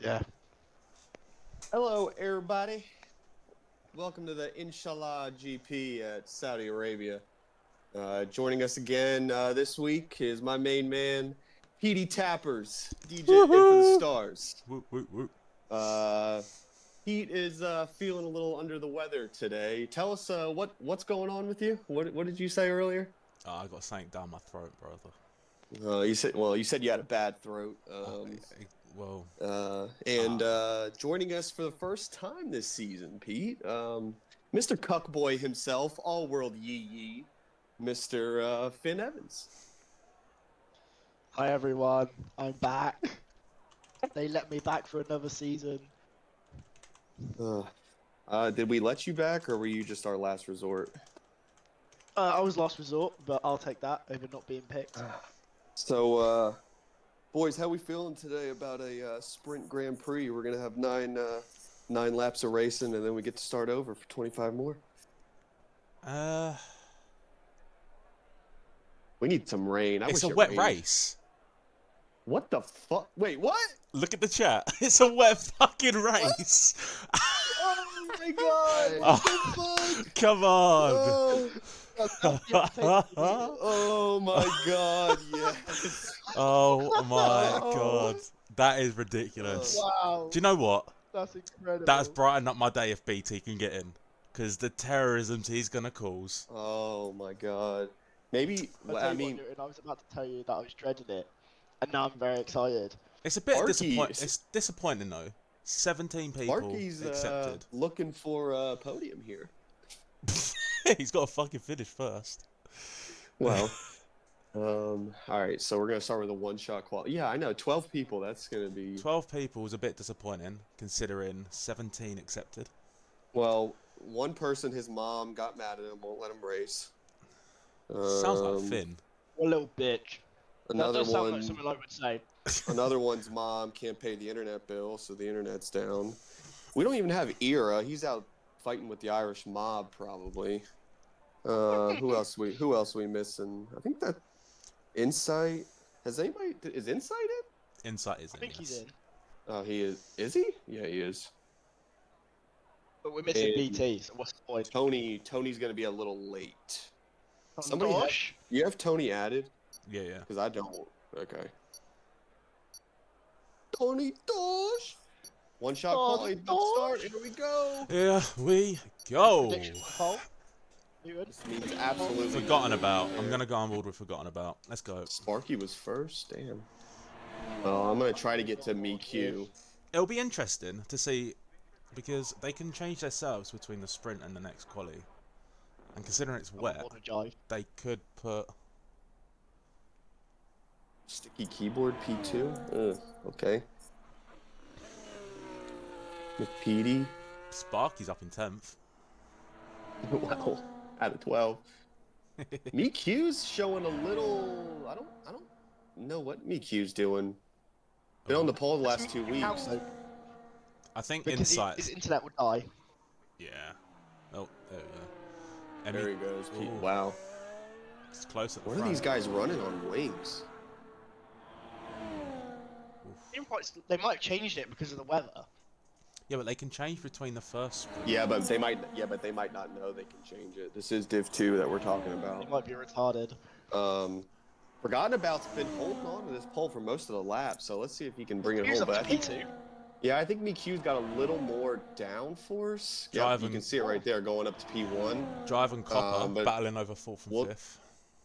Yeah. Hello, everybody. Welcome to the Inshallah GP at Saudi Arabia. Joining us again this week is my main man, Petey Tappers, DJ for the Stars. Whoop, whoop, whoop. Pete is feeling a little under the weather today. Tell us what's going on with you. What did you say earlier? I got something down my throat, brother. You said you had a bad throat. Joining us for the first time this season, Pete, Mr. Cuckboy himself, all-world yee, Mr. Finn Evans. Hi everyone, I'm back. They let me back for another season. Did we let you back, or were you just our last resort? I was last resort, but I'll take that over not being picked. So, boys, how we feeling today about a sprint Grand Prix? We're gonna have nine laps of racing, and then we get to start over for 25 more. We need some rain. It's a wet race. What the fuck? Wait, what? Look at the chat. It's a wet fucking race. Oh my god! What the fuck? Come on. Oh my god! Yes. Oh my god. That is ridiculous. Wow. Do you know what? That's incredible. That's brightened up my day if BT can get in. Because the terrorism he's going to cause. Oh my god. Maybe, I mean, I was about to tell you that I was dreading it, and now I'm very excited. It's a bit disappointing. It's disappointing though. 17 people accepted. Looking for a podium here. He's got to fucking finish first. Well, all right. So we're gonna start with a one-shot qual. Yeah, I know. 12 people. That's gonna be. 12 people is a bit disappointing, considering 17 accepted. Well, one person, his mom, got mad at him, won't let him race. Sounds like Finn. What a little bitch. Another that does sound one. like something I would say. Another one's mom can't pay the internet bill, so the internet's down. We don't even have Era. He's out fighting with the Irish mob, probably. Who else we missing? I think that Insight. Is Insight in? Insight is in. I think he's in. Oh, he is. Is he? Yeah, he is. But we're missing BT, so what's the point? Tony's gonna be a little late. Dosh? You have Tony added? Yeah. Because I don't. Okay. Tony Dosh. One shot quality. Start. Here we go. Here we go. This means absolutely Forgotten about. I'm gonna go on board with forgotten about. Let's go. Sparky was first. Damn. Oh, I'm gonna try to get to MeQ. It'll be interesting to see because they can change their serves between the sprint and the next quali. And considering it's wet, they could put sticky keyboard P2. Okay. McPeedy. Sparky's up in 10th. Wow. Out of 12. MeQ's showing a little. I don't know what MeQ's doing. Been on the pole the last 2 weeks. I think because Insight. His internet would die. Yeah. Oh, there we go. There he goes, Pete. Wow. It's close at the What front. are these guys running on wings? They might have changed it because of the weather. Yeah, but they can change between the first sprint. Yeah, but they might not know they can change it. This is Div 2 that we're talking about. They might be retarded. Forgotten About's been holding on to this pole for most of the lap, so let's see if he can bring it home. Up to P2. Yeah, I think MeQ's got a little more downforce. Yeah, you can see it right there going up to P1. Drive and Copper battling over 4th and 5th.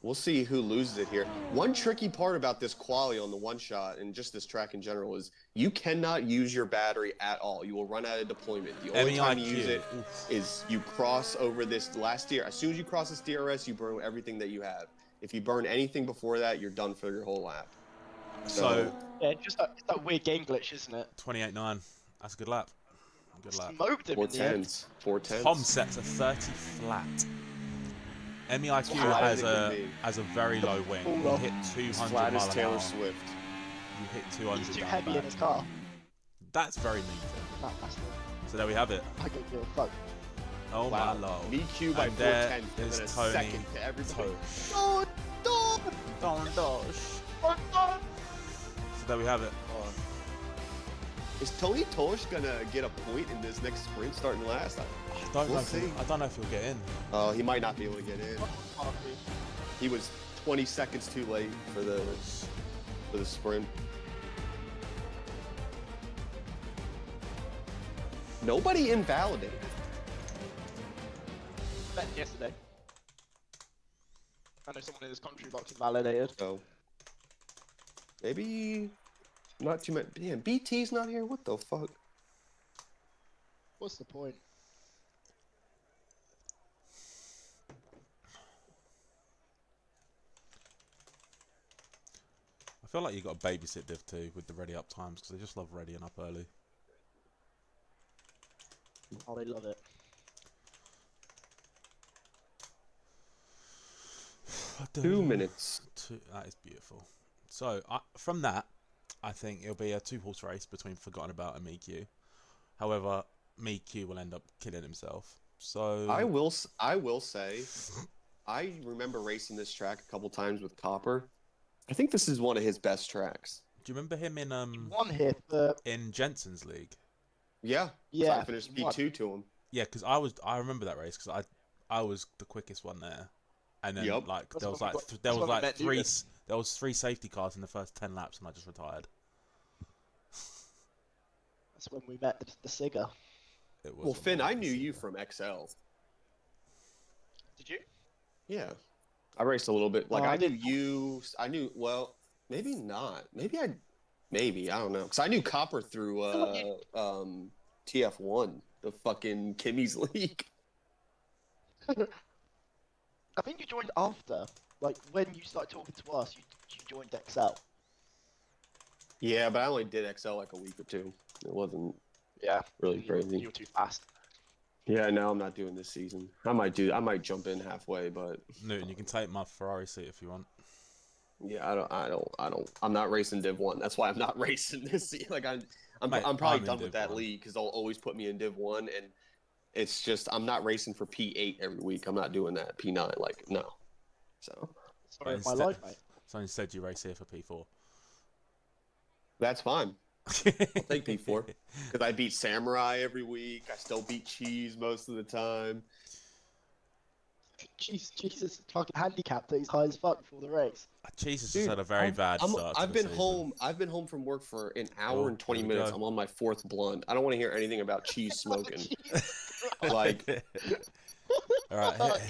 We'll see who loses it here. One tricky part about this quali on the one shot and just this track in general is you cannot use your battery at all. You will run out of deployment. The only time you use it is you cross over this last DR. As soon as you cross this DRS, you burn everything that you have. If you burn anything before that, you're done for your whole lap. So yeah, just that weird game glitch, isn't it? 28.9. That's a good lap. Good lap. Smoked him 410s. 410s. Tom sets a 30 flat. MEIQ has a very low wing. You hit 200 flat miles as an hour. Taylor Swift. You hit 200. He's too heavy in his car. That's very mean. So there we have it. I don't give a fuck. Oh wow. my lord. MeQ by 410 is a Tony second to everybody. Dosh. So there we have it. Is Tony Tosh gonna get a point in this next sprint starting last? I don't know if he'll get in. Oh, he might not be able to get in. He was 20 seconds too late for the sprint. Nobody invalidated. Yesterday. I know someone in this country box invalidated. So maybe not too much. Damn, BT's not here. What the fuck? What's the point? I feel like you got to babysit Div 2 with the ready up times because they just love readying up early. Oh, they love it. Two minutes. That is beautiful. So from that, I think it'll be a 2-horse race between Forgotten About and MeQ. However, MeQ will end up killing himself. So I will say, I remember racing this track a couple times with Copper. I think this is one of his best tracks. Do you remember him in one hit in Jensen's league? Yeah. Yeah. So I finished P2 to him. Yeah, because I remember that race because I was the quickest one there, and then like there was 3 safety cars in the first 10 laps, and I just retired. That's when we met the Sigger. It was Well, Finn, I knew you from XL. Did you? Yeah. I raced a little bit. Like, Oh, I knew you. Well, maybe not. Maybe, I don't know. Because I knew Copper through TF1, the fucking Kimmy's league. I think you joined after. Like, when you started talking to us, you joined XL. Yeah, but I only did XL like a week or two. It wasn't really You crazy. were too fast. Yeah, no, I'm not doing this season. I might jump in halfway, but Newton, you can take my Ferrari seat if you want. yeah, I'm not racing Div 1. That's why I'm not racing this season. Like I'm probably done with that league because they'll always put me in Div 1, and it's just I'm not racing for P8 every week. I'm not doing that. P9, like, no. So Sorry, my life, mate. So instead you race here for P4. that's fine. I'll take P4 because I beat Samurai every week. I still beat Cheese most of the time. Jesus, fucking handicapped that he's high as fuck before the race. Cheese has just had a very bad start. I've been home from work for an hour and 20 minutes. I'm on my 4th blunt. I don't want to hear anything about Cheese smoking. Like, all right,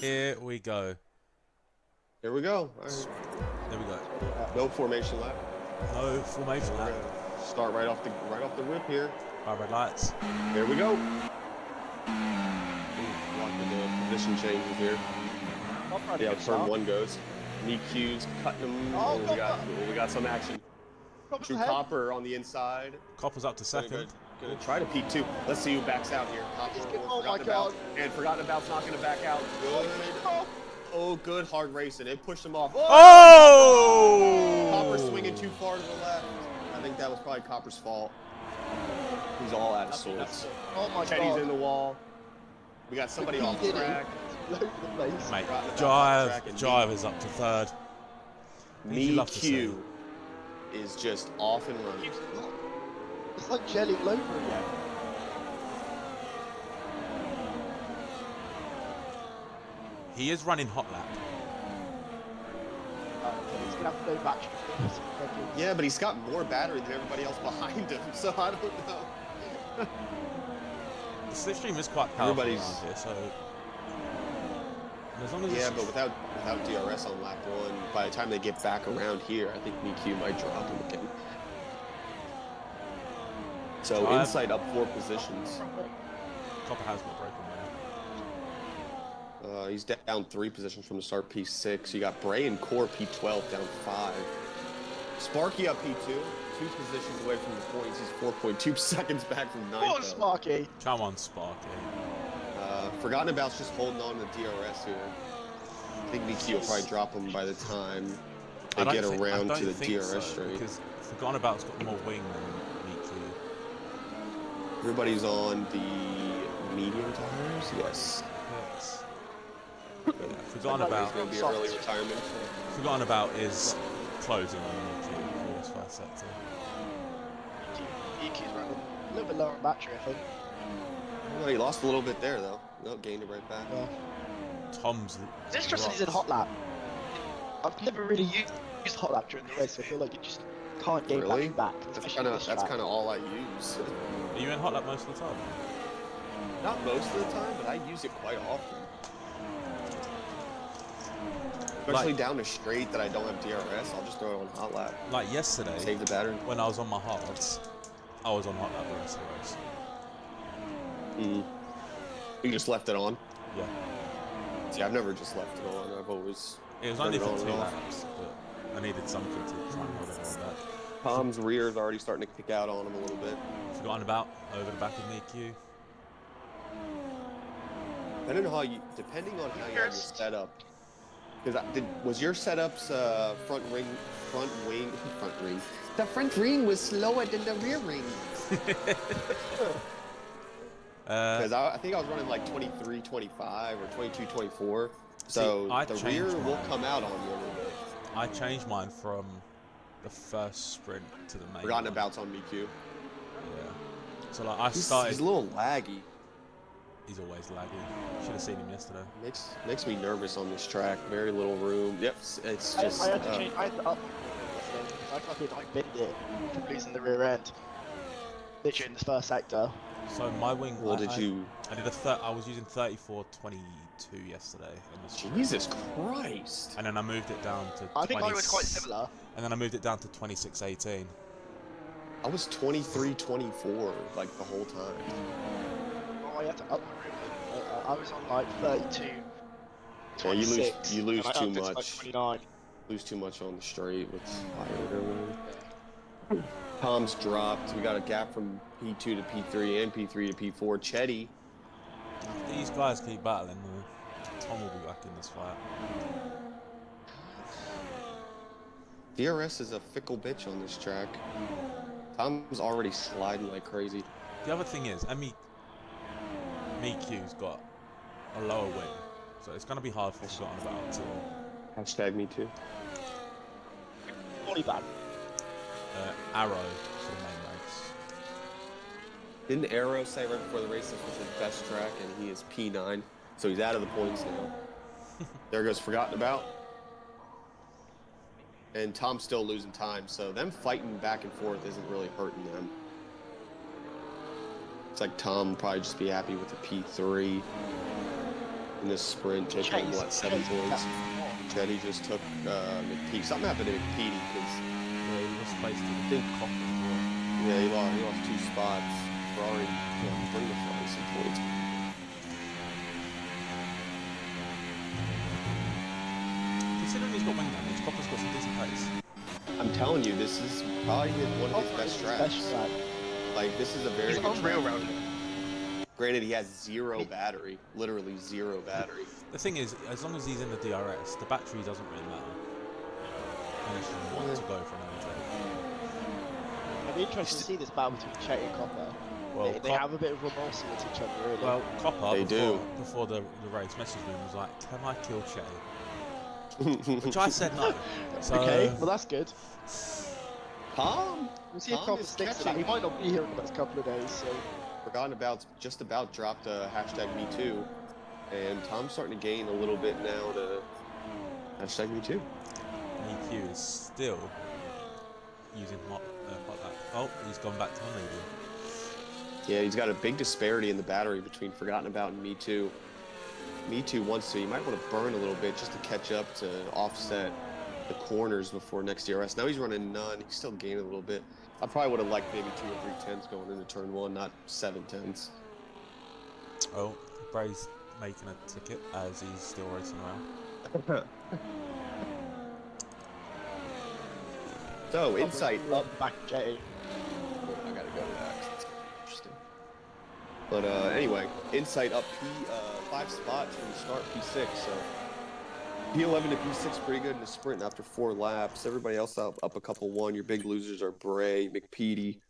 here we go. Here we go. All right. There we go. No formation lap. No formation lap. Start right off the whip here. By red lights. There we go. Watching the position changes here. Yeah, turn 1 goes. MeQ's cutting them. Oh, we got some action. True Copper on the inside. Copper's up to 2nd. Gonna try to P2. Let's see who backs out here. Copper Oh my god. And Forgotten About's not gonna back out. Good. Oh, good hard racing. It pushed him off. Oh! Copper swinging too far to the left. I think that was probably Copper's fault. He's all out of sorts. Oh my Teddy's god. in the wall. We got somebody off the track. Mate, Jive is up to 3rd. MeQ is just off and running. It's like Jelly all over again. He is running hot lap. He's gonna have to go back. Yeah, but he's got more battery than everybody else behind him, so I don't know. The slipstream is quite powerful around here, so as long as but without DRS on lap 1, by the time they get back around here, I think MeQ might drop him again. So Insight up 4 positions. Copper has got broken there. He's down 3 positions from the start, P6. You got Bray and Core P12 down 5. Sparky up P2, 2 positions away from the points. He's 4.2 seconds back from 9th. Come on, Sparky. Come on, Sparky. Forgotten About's just holding on to DRS here. I think MeQ will probably drop him by the time they get around to the DRS straight. Because Forgotten About's got more wing than MeQ. Everybody's on the medium tires? Yes. Yeah, Forgotten About. Going to be early retirement. Forgotten About is closing on MeQ for his first sector. He Miki's running a little bit lower on battery, I think. Well, he lost a little bit there though. No, gained it right back. Yeah. Tom's. It's interesting he's in hot lap. I've never really used hot lap during the race, so I feel like you just can't gain Really? battery back. That's especially this kind track. of all I use. Are you in hot lap most of the time? Not most of the time, but I use it quite often. Especially down a straight that I don't have DRS, I'll just throw it on hot lap. Like yesterday, Save the battery. when I was on my hards, I was on hot lap the rest of the race. You just left it on? Yeah. See, I've never just left it on. I've always... It was turned only it for on 2 and off. laps, but I needed something to try and hold everyone back. Tom's rear is already starting to kick out on him a little bit. Forgotten about over the back of MiQ. Depending on how you have your setup, because was your setup's front wing? The front ring was slower than the rear ring. Because I think I was running like 23, 25 or 22, 24. So I the rear changed will mine. come out on you a little bit. I changed mine from the first sprint to the main. Forgotten one. about's on MiQ. Yeah. So like I He's started. a little laggy. He's always laggy. Should have seen him yesterday. Makes me nervous on this track. Very little room. Yep, it's just. I had to change. I had to up. I binned it from losing the rear end. Literally in this first sector. So my wing. Well, I did I was using 34.22 yesterday in the sprint. Jesus Christ. And then I moved it down to. I think mine was quite similar. And then I moved it down to 26.18. I was 23, 24 like the whole time. Oh, I had to up my rear end. I was on like 32. Yeah, you 26, lose and I too upped it to, like, much. 29. Lose too much on the straight with higher. Tom's dropped. We got a gap from P2 to P3 and P3 to P4. Chetty. These guys keep battling. Tom will be back in this fight. DRS is a fickle bitch on this track. Tom's already sliding like crazy. The other thing is, MiQ's got a lower wing, so it's going to be hard for Forgotten About to. Hashtag me too. Only bad. Arrow for the main race. Didn't Arrow say right before the race this was his best track and he is P9, so he's out of the points now. There goes Forgotten About. And Tom's still losing time, so them fighting back and forth isn't really hurting them. It's like Tom would probably just be happy with the P3 in this sprint, taking him, what, 7 points. Chetty just took McPeedy. Something happened to McPeedy because Yeah, he was placed in the Cop as well. yeah, he lost 2 spots. Ferrari bring the Ferrari some points. Considering he's got wing damage, Copper's got some decent pace. I'm telling you, this is probably one of his best tracks. Track. Like, this is a very He's good unreal track. round here. Granted, he has 0 battery. Literally 0 battery. The thing is, as long as he's in the DRS, the battery doesn't really matter. Unless you want to go for another track. I'd be interested to see this battle between Chetty and Copper. Well, They have a bit of remorse with each other, really. Well, Copper, They before the race, messaged me and was like, "Can I kill Chetty?" Which I said no. So, okay, well that's good. Tom? We'll see if Tom Copper is sticks to that. catching. He might not be here in the next couple of days, so... Forgotten About just about dropped a hashtag me too. And Tom's starting to gain a little bit now to hashtag me too. EQ is still using hot lap. Oh, he's gone back to the medium. Yeah, he's got a big disparity in the battery between Forgotten About and Me Too. Me Too wants to. You might want to burn a little bit just to catch up to offset the corners before next DRS. Now he's running none. He's still gaining a little bit. I probably would have liked maybe 2 or 3 tenths going into turn 1, not 7 tenths. Oh, Bray's making a ticket as he's still racing around. So, Insight up. Back to Chetty. I gotta go to that. Interesting. But anyway, Insight up 5 spots from the start, P6. So P11 to P6 pretty good in the sprint after 4 laps. Everybody else up a couple 1. Your big losers are Bray, McPeedy,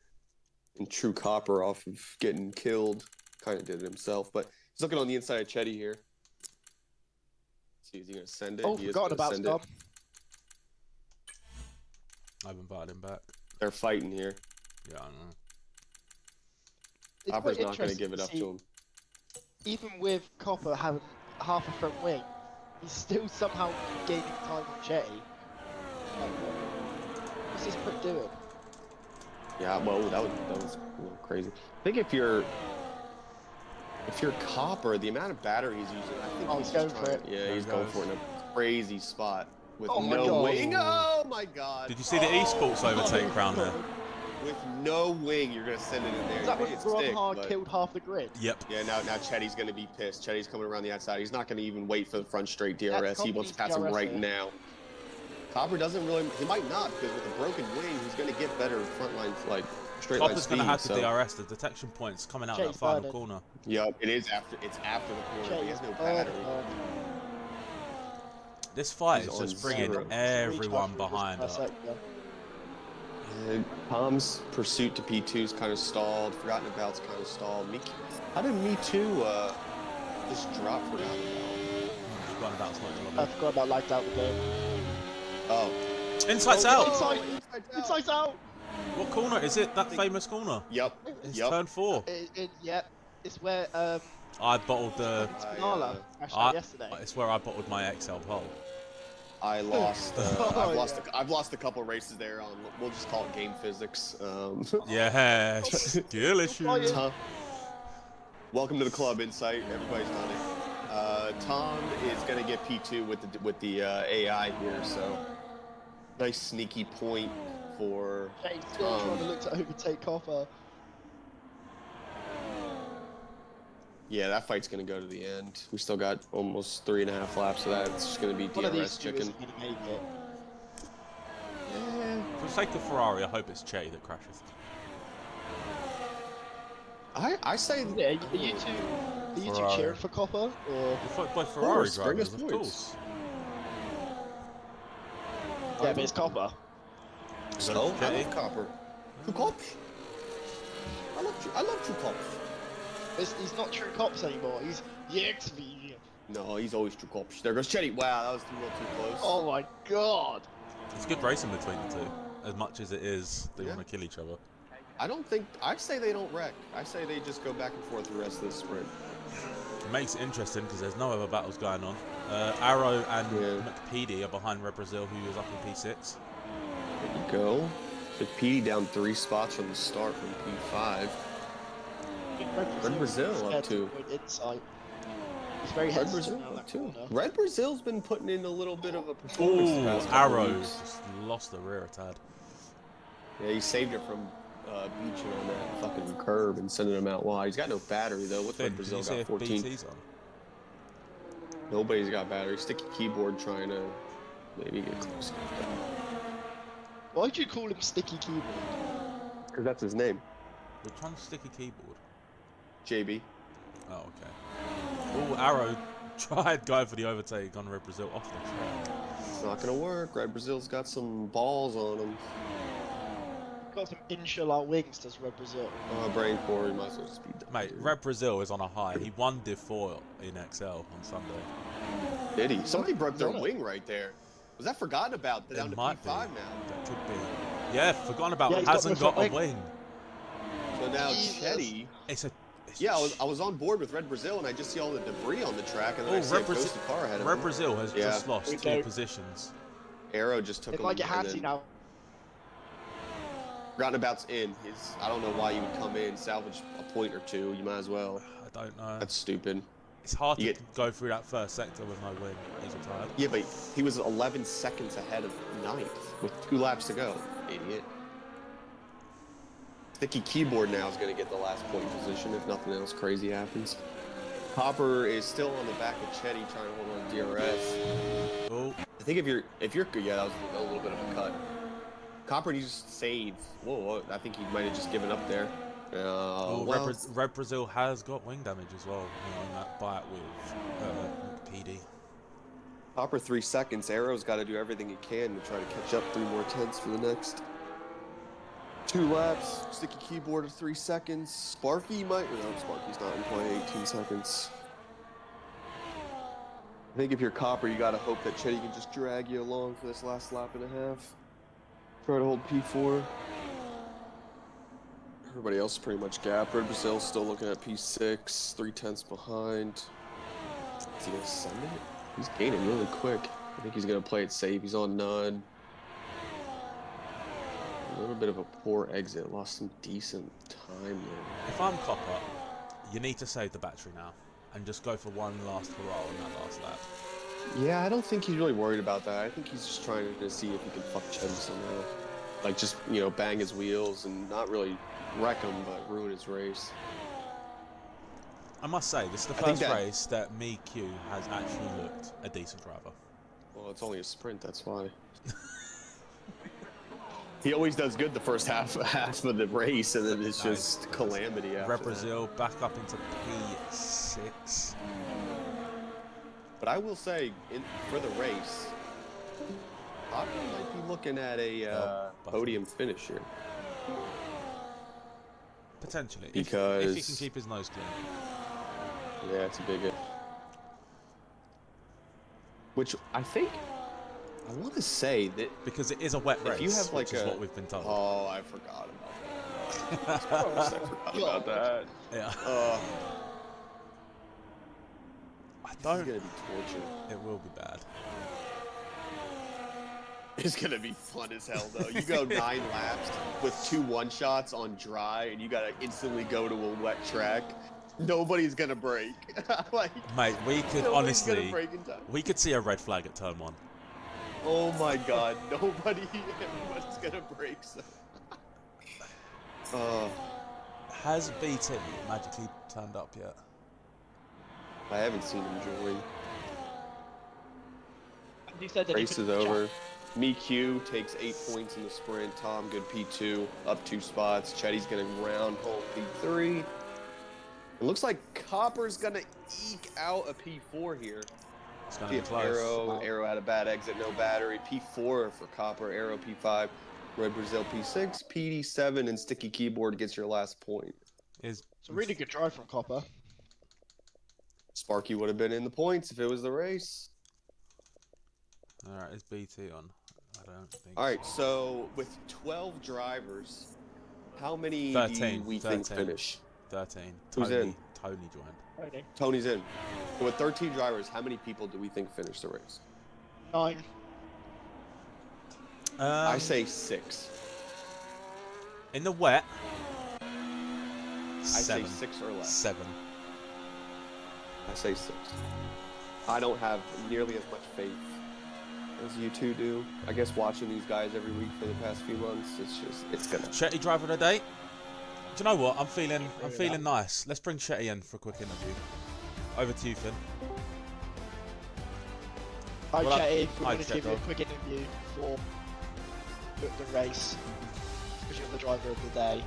and True Copper off of getting killed. Kind of did it himself, but he's looking on the inside of Chetty here. Let's see, is he gonna send it? Oh, He is forgotten gonna about send Scott. it. I've invited him back. They're fighting here. Yeah, I know. It's Copper's quite not going to interesting give it up see, to him. even with Copper having half a front wing, he's still somehow gaining time on Jetty. Like, what's this prick doing? Yeah, well, that was a little crazy. I think if you're Copper, the amount of battery he's using, I think Oh, he's he's just going for trying. it. Yeah, There he's he going goes. for it in a crazy spot with Oh my no God. wing. Oh my God! Did you see the esports overtake round there? With no wing, you're gonna send it in there. Is that You when made it Ron stick, Hard but- killed half the grid? Yep. Yeah, now Chetty's gonna be pissed. Chetty's coming around the outside. He's not gonna even wait for the front straight Yeah, DRS. He wants to pass him DRS right there. now. Copper doesn't really. He might not because with a broken wing, he's gonna get better front line, like straight line Copper's speed. going to have to so. DRS. The detection point's coming out Jetty's that final burning. corner. Yep, it is after. It's after the corner. But he has no battery. This fight He's is on just bringing zero. everyone behind up. And Tom's pursuit to P2 is kind of stalled. Forgotten About's kind of stalled. How did Me Too just drop Forgotten About? Forgotten About's not in the I lobby. forgot about lagged out the game. Oh. Insights Oh, out! Inside, Inside's out. inside's out. What corner is it? That famous corner? Yep. It's Yep. turn 4. Yeah, it's where I bottled the. Spinala crashed I- out yesterday. It's where I bottled my XL pole. I lost. Oh, I've lost a couple races there on. We'll just call it game physics. Yeah, skill issue. Tom, welcome to the club, Insight. Everybody's done it. Tom is gonna get P2 with the AI here, so nice sneaky point for Jetty's still trying to look to overtake Copper. Yeah, that fight's gonna go to the end. We still got almost 3.5 laps of that. It's just gonna be One of DRS these two chicken. isn't going to make it. For the sake of Ferrari, I hope it's Che that crashes. I say. Yeah, are you two Ferrari. cheering for Copper or? Both Ferrari course, bring drivers, us of points. course. Yeah, but it's Copper. So I Jetty? love Copper. Two cops. I love two cops. He's not true cops anymore. He's YXV. No, he's always true cops. There goes Chetty. Wow, that was a little too close. Oh my god. It's good racing between the two, as much as it is they Yeah. want to kill each other. I don't think. I say they don't wreck. I say they just go back and forth the rest of this sprint. It makes it interesting because there's no other battles going on. Arrow and Yeah. McPeedy are behind Red Brazil, who was up in P6. There you go. So Petey down 3 spots from the start from P5. Red Brazil up two. Insight. He's very Red hesitant Brazil around up that too. corner. Red Brazil's been putting in a little bit of a performance. the Ooh, past couple Arrow weeks. just lost the rear a tad. Yeah, he saved it from beaching on that fucking curb and sending him out wide. He's got no battery though. What's Finn, Red did you Brazil see got? if 14. BT's on? Nobody's got battery. Sticky keyboard trying to maybe get close. Why'd you call him Sticky Keyboard? Because that's his name, We're trying to stick a keyboard. JB. Oh, okay. Ooh, Arrow tried going for the overtake on Red Brazil off the track. It's not gonna work. Red Brazil's got some balls on him. Got some inshallah wings, does Red Brazil. Brain core, he might as well just be done. Mate, Red Brazil is on a high. He won Div 4 in XL on Sunday. Did he? Somebody broke their on it. wing right there. Was that forgotten about? They're down It to might be. P5 now. That could be. Yeah, forgotten about. Yeah, he's got Hasn't the got front a wing. So now Jesus. Chetty. It's a. Yeah, I was on board with Red Brazil, and I just see all the debris on the track, and then Oh, I see a Red Brazil- ghosted car ahead of Red him. Brazil has Yeah. just lost We 2 go. positions. Arrow just took It him. might get and handsy then now. Forgotten about's in. I don't know why you would come in, salvage a point or two. You might as well. I don't know. That's stupid. It's hard to You get- go through that first sector with no win. He's retired. Yeah, but he was 11 seconds ahead of ninth with 2 laps to go. Idiot. Sticky keyboard now is going to get the last point position if nothing else crazy happens. Copper is still on the back of Chetty trying to hold on to DRS. Oh, I think if you're yeah, that was a little bit of a cut. Copper needs to save. Whoa, I think he might have just given up there. oh, Well, Red Brazil has got wing damage as well. You know, in that bite with PD. Copper 3 seconds. Arrow's got to do everything he can to try to catch up 3 more tenths for the next 2 laps. Sticky keyboard of 3 seconds. Sparky might. No, Sparky's not in play. 18 seconds. I think if you're Copper, you got to hope that Chetty can just drag you along for this last lap and a half. Try to hold P4. Everybody else is pretty much gap. Red Brazil's still looking at P6, 3/10 behind. Is he gonna send it? He's gaining really quick. I think he's gonna play it safe. He's on none. A little bit of a poor exit. Lost some decent time there. If I'm Copper, you need to save the battery now and just go for one last hurrah on that last lap. Yeah, I don't think he's really worried about that. I think he's just trying to see if he can fuck Chen somehow. Like, just, you know, bang his wheels and not really wreck him, but ruin his race. I must say, this is the I think first that- race that MiQ has actually looked a decent driver. Well, it's only a sprint, that's why. He always does good the first half of the race, and then it's just calamity after Red that. Brazil back up into P6. But I will say, for the race, I might be looking at a podium finish here. Potentially. Because if he can keep his nose clean. Yeah, it's a big if. Which I think, I want to say that Because it is a wet race, if you have like which is what we've been told. Oh, I forgot about that. I forgot about that. Yeah. I This is don't. gonna be torture. It will be bad. It's gonna be fun as hell though. You go 9 laps with 2 one-shots on dry, and you gotta instantly go to a wet track. Nobody's gonna break. Like, Mate, we could nobody's gonna honestly, break in time. we could see a red flag at turn 1. Oh my god, everybody's gonna break. So. Has BT magically turned up yet? I haven't seen him join. You said that he Race is couldn't over. MiQ takes 8 points in the sprint. Tom, good P2, up 2 spots. Chetty's gonna round home P3. It looks like Copper's gonna eke out a P4 here. It's going See to be if close. Arrow had a bad exit, no battery. P4 for Copper, Arrow P5, Red Brazil P6, PD7, and Sticky Keyboard gets your last point. Is It's a really good drive from Copper. Sparky would have been in the points if it was the race. Alright, is BT on? I don't think. All right, so with 12 drivers, how many 13, do we think 13. finish? 13. Who's in? Tony joined. Okay. Tony's in. So with 13 drivers, how many people do we think finish the race? 9. I say 6. In the wet. I 7. say 6 or less. 7. I say 6. I don't have nearly as much faith as you two do. I guess watching these guys every week for the past few months, it's gonna. Chetty driver of the day. Do you know what? I'm feeling nice. Let's bring Chetty in for a quick interview. Over to you, Finn. Hi, Well, Chetty. hi, We're going to give you a Chetto. quick interview for the race. Because you're the driver of the day.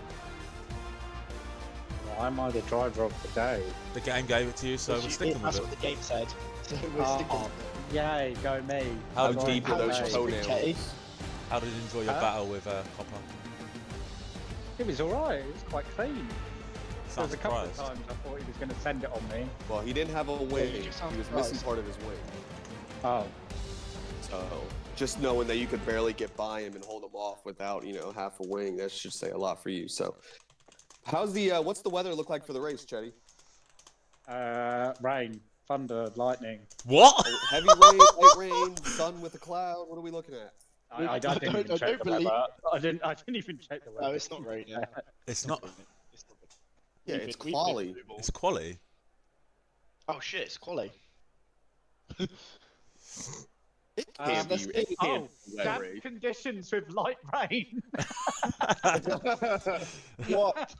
Why am I the driver of the day? The game gave it to you, so we're sticking with That's it. what the game said. So we're sticking Oh, with it. yay, go me. How How did deep you- are those How- toenails? Chetty. How did you enjoy your Huh? battle with Copper? It was alright, it was quite clean. There Sounds was a couple of surprised. times I thought he was going to send it on me. Well, he didn't have a wing. you He sound was missing surprised. part of his wing. Oh, So just knowing that you could barely get by him and hold him off without, you know, half a wing, that should say a lot for you. So, how's the what's the weather look like for the race, Chetty? rain, thunder, lightning. What? Heavy rain, light rain, sun with a cloud. What are we looking at? I didn't even I check don't the believe- weather. I didn't even check the weather. No, it's not raining. It's not. It's not raining. Yeah, We've it's been- we've been quali. blue ball. It's quali. Oh shit, it's quali. It Um, can't be. that's- It can't be wet damp race. conditions with light rain. What?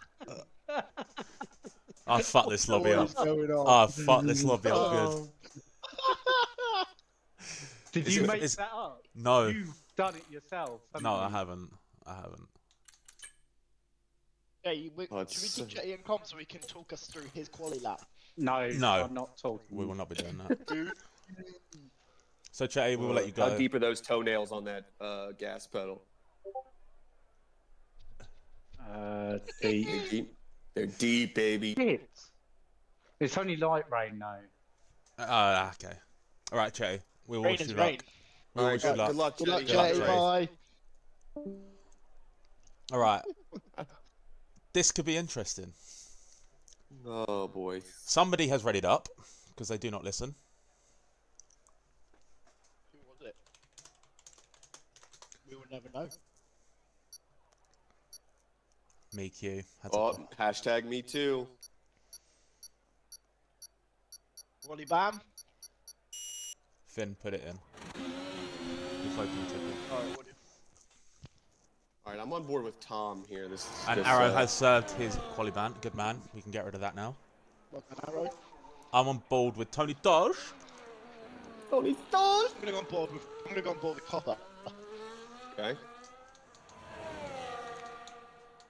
Oh, fuck this lobby What up. is going on? Oh, fuck this lobby up good. Did Is you it- make is- that up? No. You've done it yourself. No, I haven't haven't. Hey, Oh, should we it's- keep Chetty in comp so he can talk us through his quali lap? you? No, No. I'm not talking. We will not be doing that. So, Chetty, we will let you How go. deep are those toenails on that gas pedal? The They're deep. They're deep, baby. shit. It's only light rain though. Okay. All right, Chetty. We will Rain wish is you rain. luck. We All will right, wish you luck. good luck, Good luck, Chetty. Good luck, Chetty. Chetty. Bye. All right. This could be interesting. Oh boy. Somebody has readied up because they do not listen. Who was it? We will never know. Me, Q. Had to Oh, hashtag me too. Wally Bam. Finn put it in. Just hoping to tip it. Alright, Wally. All right, I'm on board with Tom here. This is And just, Arrow has served his quali ban. Good man. We can get rid of that now. Welcome, Arrow. I'm on board with Tony Dodge. Tony Dodge. I'm gonna go on board with Copper. Okay.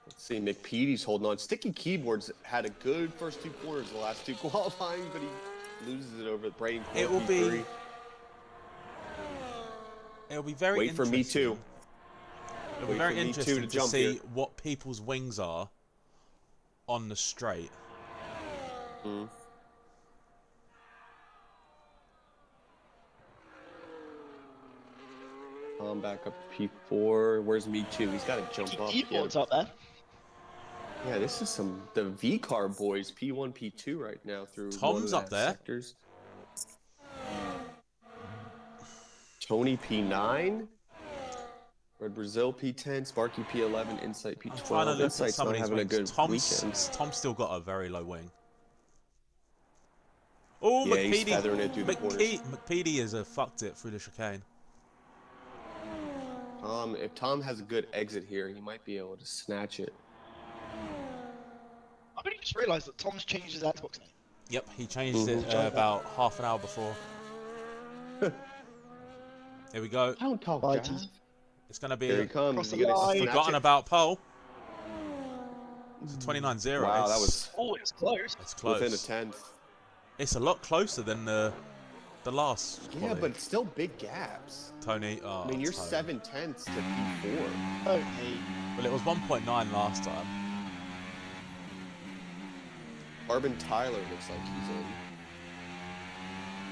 Let's see, McPeaty's holding on. Sticky Keyboards had a good first 2 quarters the last 2 qualifying, but he loses it over the Braden. It will be. It'll be very Wait for me too. It'll be very interesting to see what people's wings are on the straight. Mm. I'm back up to P4. Where's me too? He's got to jump up. Keyboards up there. Yeah, this is the V-Car boys, P1, P2 right now through Tom's up there. Sectors. Tony P9. Red Brazil P10, Sparky P11, Insight P12. I'm trying to look at some of these having a wings. good weekend. Tom's still got a very low wing. Oh, Yeah, he's feathering it through the corners. McPeedy is a fucked it through the chicane. If Tom has a good exit here, he might be able to snatch it. I only just realised that Tom's changed his Xbox name. Yep, he changed it about half an hour before. Here we go. Don't talk, Bye, Jeff. It's going to be Here he comes. Cross the You gonna line. snatch forgotten it? about pole. It's a 29-0. Wow, that was Oh, it's close. It's close. within a tenth. It's a lot closer than the last. Yeah, quality. but still big gaps. Tony. Oh, I mean, you're Tony. 7/10 to P4. Tony. Well, it was 1.9 last time. Carbon Tyler looks like he's in.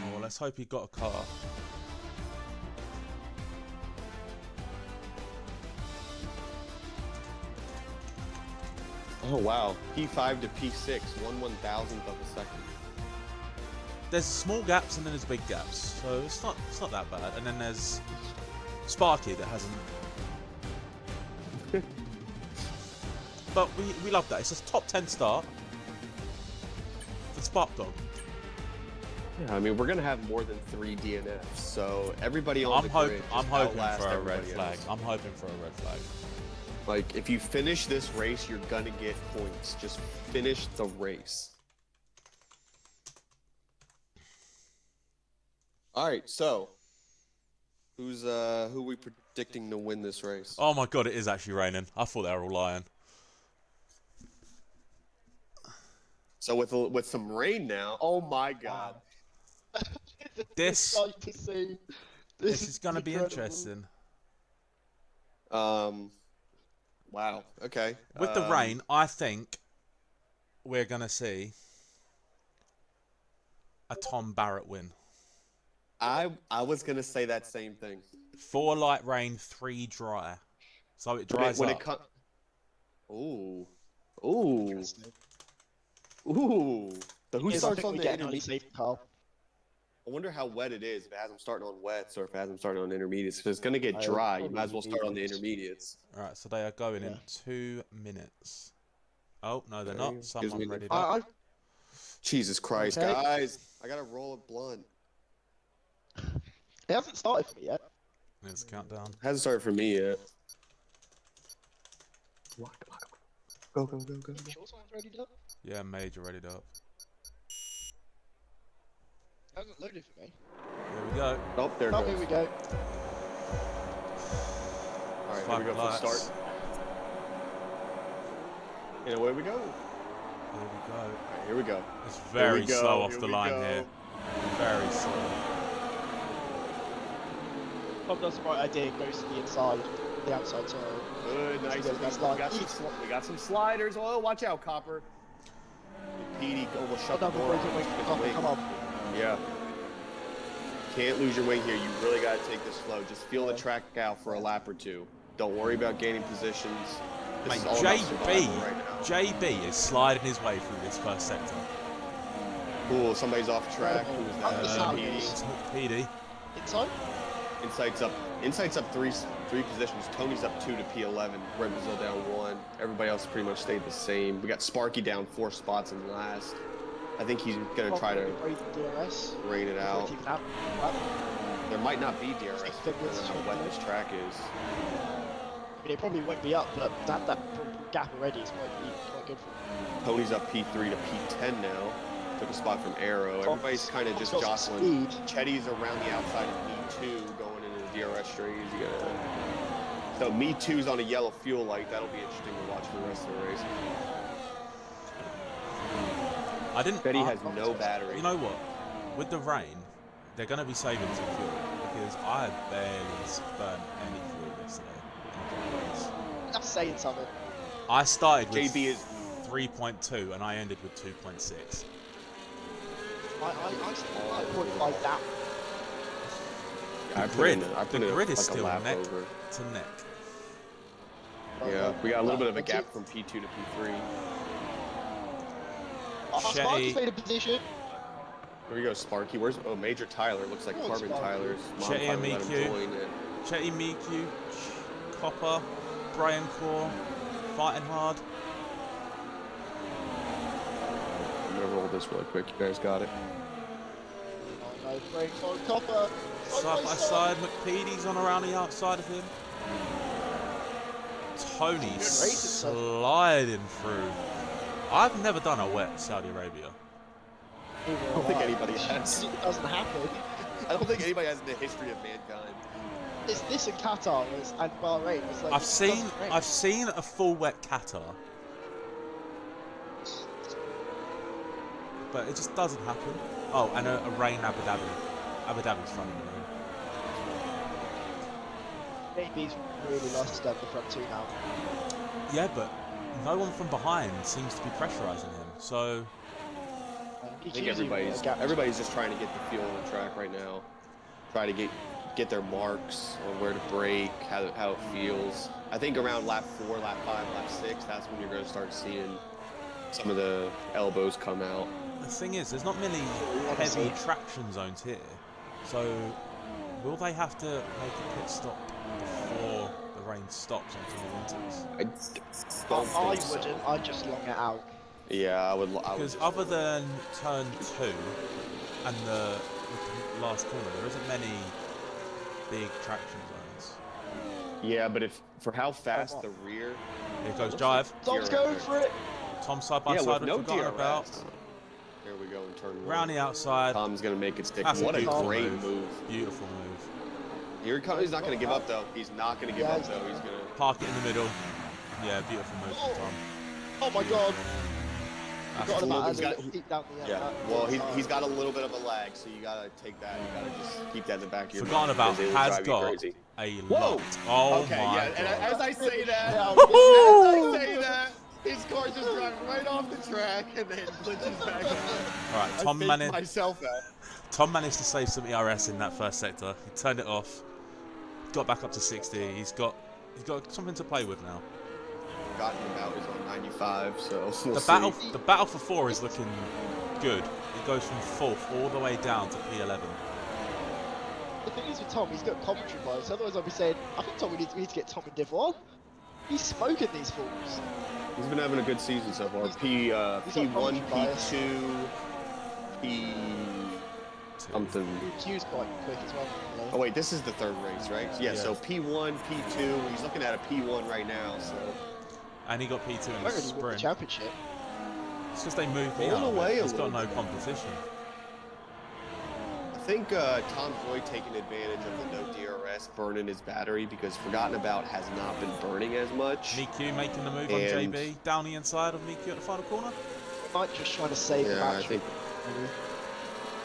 Oh, well, let's hope he got a car. Oh wow, P5 to P6, 1/1000th of a second. There's small gaps and then there's big gaps, so it's not that bad. And then there's Sparky that hasn't. But we love that. It's a top 10 start for Spark Dog. Yeah, I mean we're gonna have more than 3 DNFs, so everybody on the grid I'm just hoping outlast for a red everybody flag. else. I'm hoping for a red flag. Like if you finish this race, you're gonna get points. Just finish the race. All right, so who we predicting to win this race? Oh my god, it is actually raining. I thought they were all lying. So with some rain now, oh my god. This is going to be incredible. interesting. Wow. Okay. With the rain, I think we're going to see a Tom Barrett win. I was gonna say that same thing. 4 light rain, 3 dry. So it dries when up. it comes. Ooh. Ooh. Ooh. So who starts on the intermediate? Carl. I wonder how wet it is. If it has them starting on wets or if it has them starting on intermediates. If it's gonna get dry, you might as well start on the intermediates. Alright, so they are going in 2 minutes. Oh, no, they're Okay, not. gives Someone me the- ready up. Jesus Christ, Okay. guys! I gotta roll a blunt. It hasn't started for me yet. Let's count down. Hasn't started for me yet. Go, go, go, go. Sure someone's ready up? Yeah, Major ready up. It hasn't loaded for me. Here we go. Oh, there it Oh, goes. here we go. All right, here we Five go for the lights. start. And away we go. Here we go. All right, here we go. It's Here very we go, slow off here the we line go. here. Very slow. Tom does the right idea, goes to the inside, the outside tire. Good, nice. Yeah, that's like- We got some sliders. Oh, watch out, Copper. Petey almost shut the Double door. breaking wing. Wing. Come on. Yeah. Can't lose your wing here. You really got to take this slow. Just feel the track out for a lap or two. Don't worry about gaining positions. This Mate, is all about survival right now. JB is sliding his way through this first sector. Cool, somebody's off track. Who was that? It's PD. Inside? Insight's up three positions. Tony's up 2 to P11. Red Brazil down 1. Everybody else pretty much stayed the same. We got Sparky down 4 spots in last. I think he's gonna try to raid it out. There might not be DRS depending on how wet this track is. I mean, it probably won't be up, but that gap already is quite good for him. Tony's up P3 to P10 now. Took a spot from Arrow. Everybody's kind of just jostling. Chetty's around the outside of Me2 going into the DRS straight. So Me2's on a yellow fuel light. That'll be interesting to watch for the rest of the race. Chetty has no battery. You know what? With the rain, they're going to be saving some fuel because I barely burned any fuel yesterday. That's saying something. I started with JB is 3.2 and I ended with 2.6. I wouldn't like that. The grid is like still a neck over. to neck. Yeah, we got a little bit of a gap from P2 to P3. Sparky's made a position. There we go, Sparky. Where's Major Tyler? Looks like Carbon Tyler's mom Chetty and finally let him Miku. join it. Chetty, Miku, Copper, Brian Core, fighting hard. I'm gonna roll this really quick. You guys got it. Oh no, break on Copper. Side by side, McPeedy's on around the outside of him. Tony sliding through. I've never done a wet Saudi Arabia. I don't think anybody has. It doesn't happen. I don't think anybody has in the history of mankind. It's this in Qatar and Bahrain. It's like, I've seen a full wet Qatar, but it just doesn't happen. Oh, and a rain Abu Dhabi. Abu Dhabi's front in the rain. JB's really lost the front two now. Yeah, but no one from behind seems to be pressurising him. So I think everybody's just trying to get the feel on the track right now. Try to get their marks on where to brake, how it feels. I think around lap 4, lap 5, lap 6, that's when you're going to start seeing some of the elbows come out. the thing is, there's not many heavy traction zones here. So will they have to make a pit stop before the rain stops until the winters? I wouldn't. I'd just long it out. Yeah, I would. Because other than turn 2 and the last corner, there isn't many big traction zones. Yeah, but for how fast the rear. Here goes Jive. Tom's going for it. Tom side by side, we've forgotten about. Here we go in turn 1. Round the outside. Tom's gonna make it stick. That's what a great move. move. Beautiful move. Here he comes. He's not gonna give up though. He's not gonna give up though. He's gonna park it in the middle. Yeah, beautiful move from Tom. Oh my god. Well, he's got a little bit of a lag, so you gotta take that. You gotta just keep that in the back of your Forgotten mind. about has got a lot. Oh okay, my yeah. god. And as I say that, his car just drives right off the track and then glitches back out. All right, Tom managed. Myself out. Tom managed to save some ERS in that first sector. He turned it off. Got back up to 60. He's got something to play with now. Forgotten about is on 95, so we'll the battle for 4 is looking good. It goes from 4th all the way down to P11. The thing is with Tom, he's got commentary bias. Otherwise, I'd be saying, I think Tom, we need to get Tom in Div 1. He's smoking these fools. He's been having a good season so far. P1, P2, P something. Q's quite quick as well. Oh wait, this is the 3rd race, right? Yeah. So P1, P2. He's looking at a P1 right now. So. And he got P2 in the sprint. The championship. It's because they moved me up. He's got no competition. I think Tom's really taking advantage of the no DRS burning his battery because Forgotten About has not been burning as much. Miku making the move on JB. Down the inside of Miku at the final corner. Might just trying to save the battery.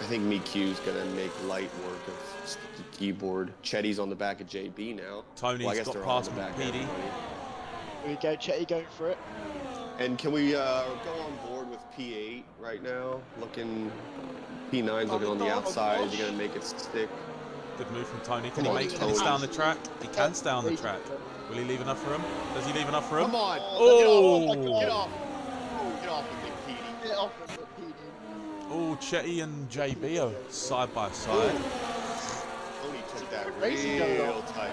I think Miku's gonna make light work of the keyboard. Chetty's on the back of JB now. Tony's got past PD. Here we go, Chetty going for it. And can we go on board with P8 right now? P9's looking on the outside. Is he gonna make it stick? Good move from Tony. Can he stay on the track? He can stay on the track. Will he leave enough for him? Does he leave enough for him? Come on. Oh! Get off. Get off of it, Petey. Get off of it, Petey. Oh, Chetty and JB are side by side. Tony took that Racing going real on. tight.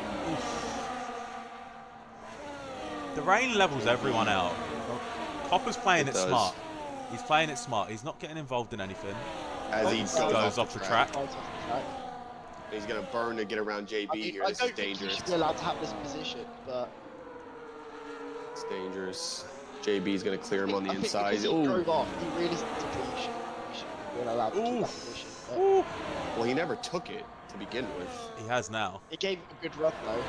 The rain levels everyone out. Copper's playing it It does. smart. He's playing it smart. He's not getting involved in anything. As he Goes off the track. Right off the track. He's going to burn to get around JB I mean, here. I This don't is think he dangerous. should be allowed to have this position, but It's dangerous. JB's going to clear him on the I think inside. because he Oh, drove off, he realistically should be allowed to keep that position. But Ooh. well, he never took it to begin with. He has now. it gave him a good run though.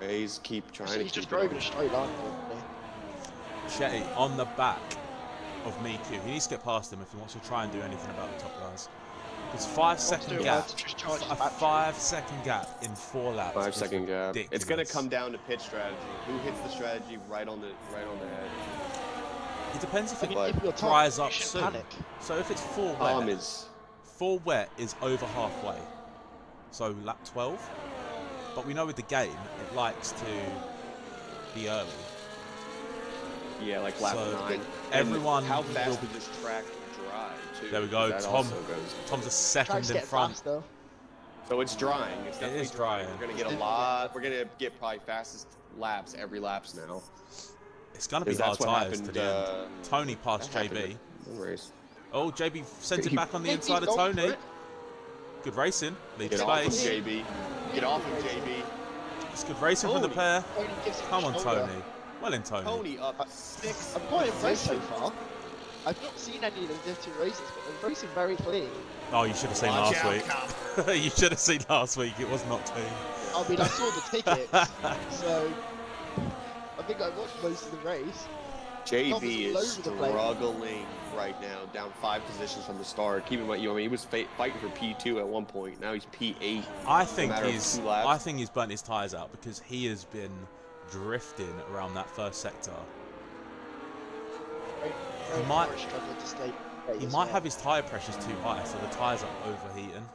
He's keep trying So to he just keep drove it in a up. straight line. Didn't Chetty on the back of Miku. He needs to get past him if he wants to try and do anything about the top guys. There's 5 second do gap. to just charge his A battery. 5-second gap in 4 laps. 5 is second gap. It's going to ridiculous. come down to pit strategy. Who hits the strategy right on the head? It depends if I it mean, But if you're Tom, dries you up shouldn't soon. panic. So if it's 4 Tom wet, is 4 wet is over halfway. So lap 12. But we know with the game, it likes to be early. like lap So, 9. everyone And how will fast be- does this track dry too? There we go, That Tom. also goes. Tom's a second Track's in getting front. faster. So it's drying. It's It definitely is drying. We're gonna get a lot. We're gonna get probably fastest laps every laps now. It's going to be 'Cause hard that's what tyres to happened, the end. Tony passed That JB. happened in the race. Oh, JB sends it back on the JB's inside of gone for Tony. it. Good racing. Leads Get off of space. JB. Get off of JB. It's good racing from the Tony. pair. Tony gives him Come a on, shoulder. Tony. Well in, Tony. Tony up 6. I'm quite impressed so far. I've not seen any of the Div 2 races, but they're racing very clean. Oh, you should have seen Watch last out, week. Cop. You should have seen last week. It was not Tony. I mean, I saw the tickets, so I think I watched most of the race. JB all is over the place. struggling right now, down 5 positions from the start. Keep in mind, I mean, he was fighting for P2 at one point. Now he's P8. I think matter of he's. 2 laps. I think he's burnt his tyres out because he has been drifting around that first sector. Very might- much struggled to stay. He might have his tyre pressures too high, so the tyres are overheating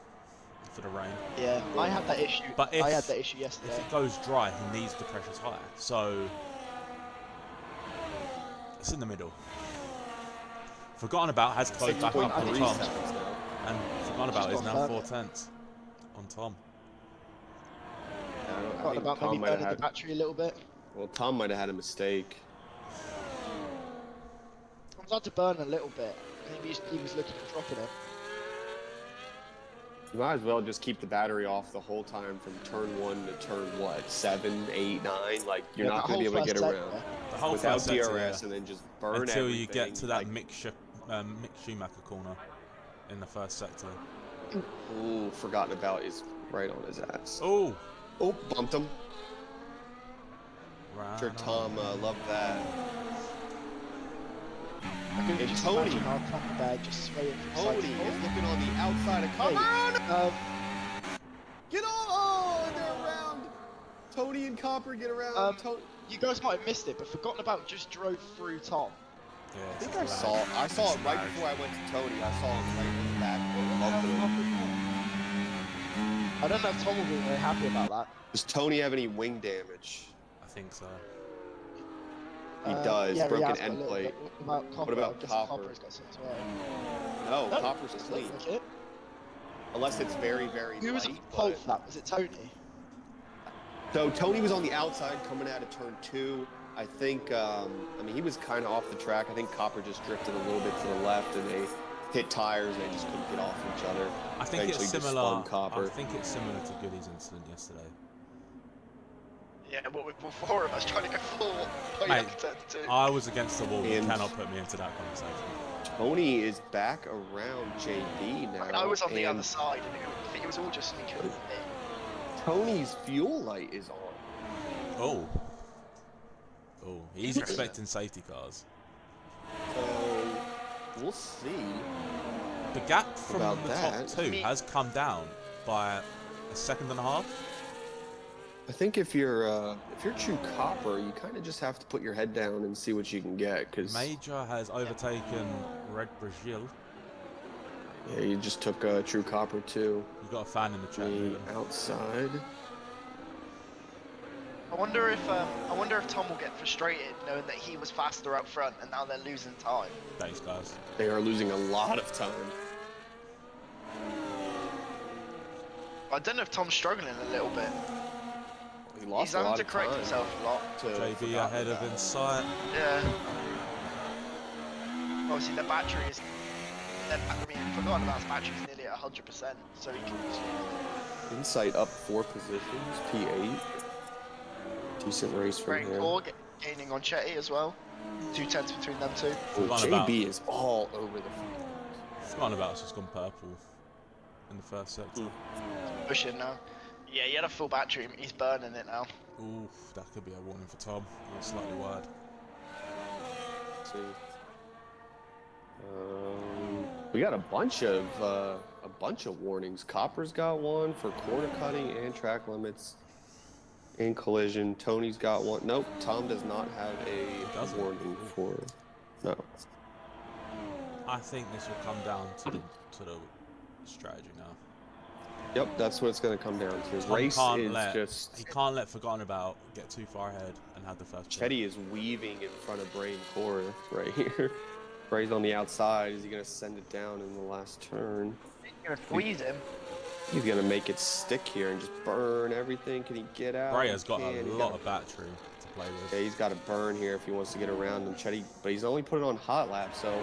for the rain. Yeah, I had that issue. But I had if- that issue If yesterday. it goes dry, he needs the pressures higher. So it's in the middle. Forgotten About has closed back up on 6.3 Tom, seconds now. and Forgotten About Just is got now further. 4/10 on Tom. I Thought think about Tom maybe might have burning the had, battery a little bit. well, Tom might have had a mistake. I'm starting to burn a little bit. Maybe he was looking at dropping it. You might as well just keep the battery off the whole time from turn 1 to turn, what, 7, 8, 9? Like, you're Yeah, not that going to be whole able to get first around sector. The whole without first sector, DRS yeah. and then just burn Until you get everything, to that like, Mick Schumacher corner in the first sector. Ooh, Forgotten About is right on his ass. Oh, Oh, bumped him. right. Sure, Tom loved that. I can And just Tony. imagine our copper bag just swaying from side Tony to is side. looking on the outside of Hey, Copper. Get on! Oh, and they're around. Tony and Copper get around. You guys might have missed it, but Forgotten About just drove through Tom. Yeah, I it's think just I lag. saw it It's right lag. before I went to Tony. I saw him right in the back. Bumped him. I don't know if Tom will be very happy about that. Does Tony have any wing damage? I think so. He does. Yeah, Broken he has got a end little plate. bit. What about Copper? about I guess Copper? Copper's got some as well. No, Copper's doesn't clean. look like it. Unless it's very, very Who was light. at fault for that? Was it Tony? So Tony was on the outside coming out of turn 2. I think, I mean, he was kind of off the track. I think Copper just drifted a little bit to the left and they hit tires and they just couldn't get off each other. I think Eventually it's just similar. spun Copper. I think it's similar to Goody's incident yesterday. Yeah, what with four of us trying to go full. Mate, I was against the wall. You And- cannot put me into that conversation. Tony is back around JB now. I mean, I was on the and other side, and I think it was all just me killing me. Tony's fuel light is on. Oh. Oh, he's expecting safety cars. So we'll see. The gap from About the that. top 2 has come down by a second and a half. I think if you're true Copper, you kind of just have to put your head down and see what you can get, because Major has overtaken Red Brazil. yeah, you just took true Copper too. You got a fan in the chat. The Ruben. outside. I wonder if Tom will get frustrated knowing that he was faster up front and now they're losing time. Thanks, guys. They are losing a lot of time. I don't know if Tom's struggling a little bit. He lost He's a having lot to of correct time. himself a lot. To JB forgotten ahead of about. Insight. Yeah. Obviously, the battery is. Forgotten about his battery's nearly at 100%, so he can. Insight up 4 positions, P8. Decent race from Brain him. Core gaining on Chetty as well. 2/10 between them two. Oh, Forgotten about- JB is all over the field. Forgotten about it's just gone purple in the first sector. Pushing now. Yeah, he had a full battery. He's burning it now. Oof, that could be a warning for Tom. That's slightly wide. Let's see. We got a bunch of warnings. Copper's got one for corner cutting and track limits and collision. Tony's got one. Nope, Tom does not have a Doesn't? warning for. No. I think this will come down to the strategy now. Yep, that's what it's going to come down to. Tom Race can't is let- just. He can't let Forgotten About get too far ahead and have the first pick. Chetty is weaving in front of Bray and Core right here. Bray's on the outside. Is he going to send it down in the last turn? He's gonna squeeze him. He's going to make it stick here and just burn everything. Can he get out? Bray has He got can. a He lot of battery to play with. Yeah, he's got to burn here if he wants to get around him. Chetty, but he's only put it on hot lap, so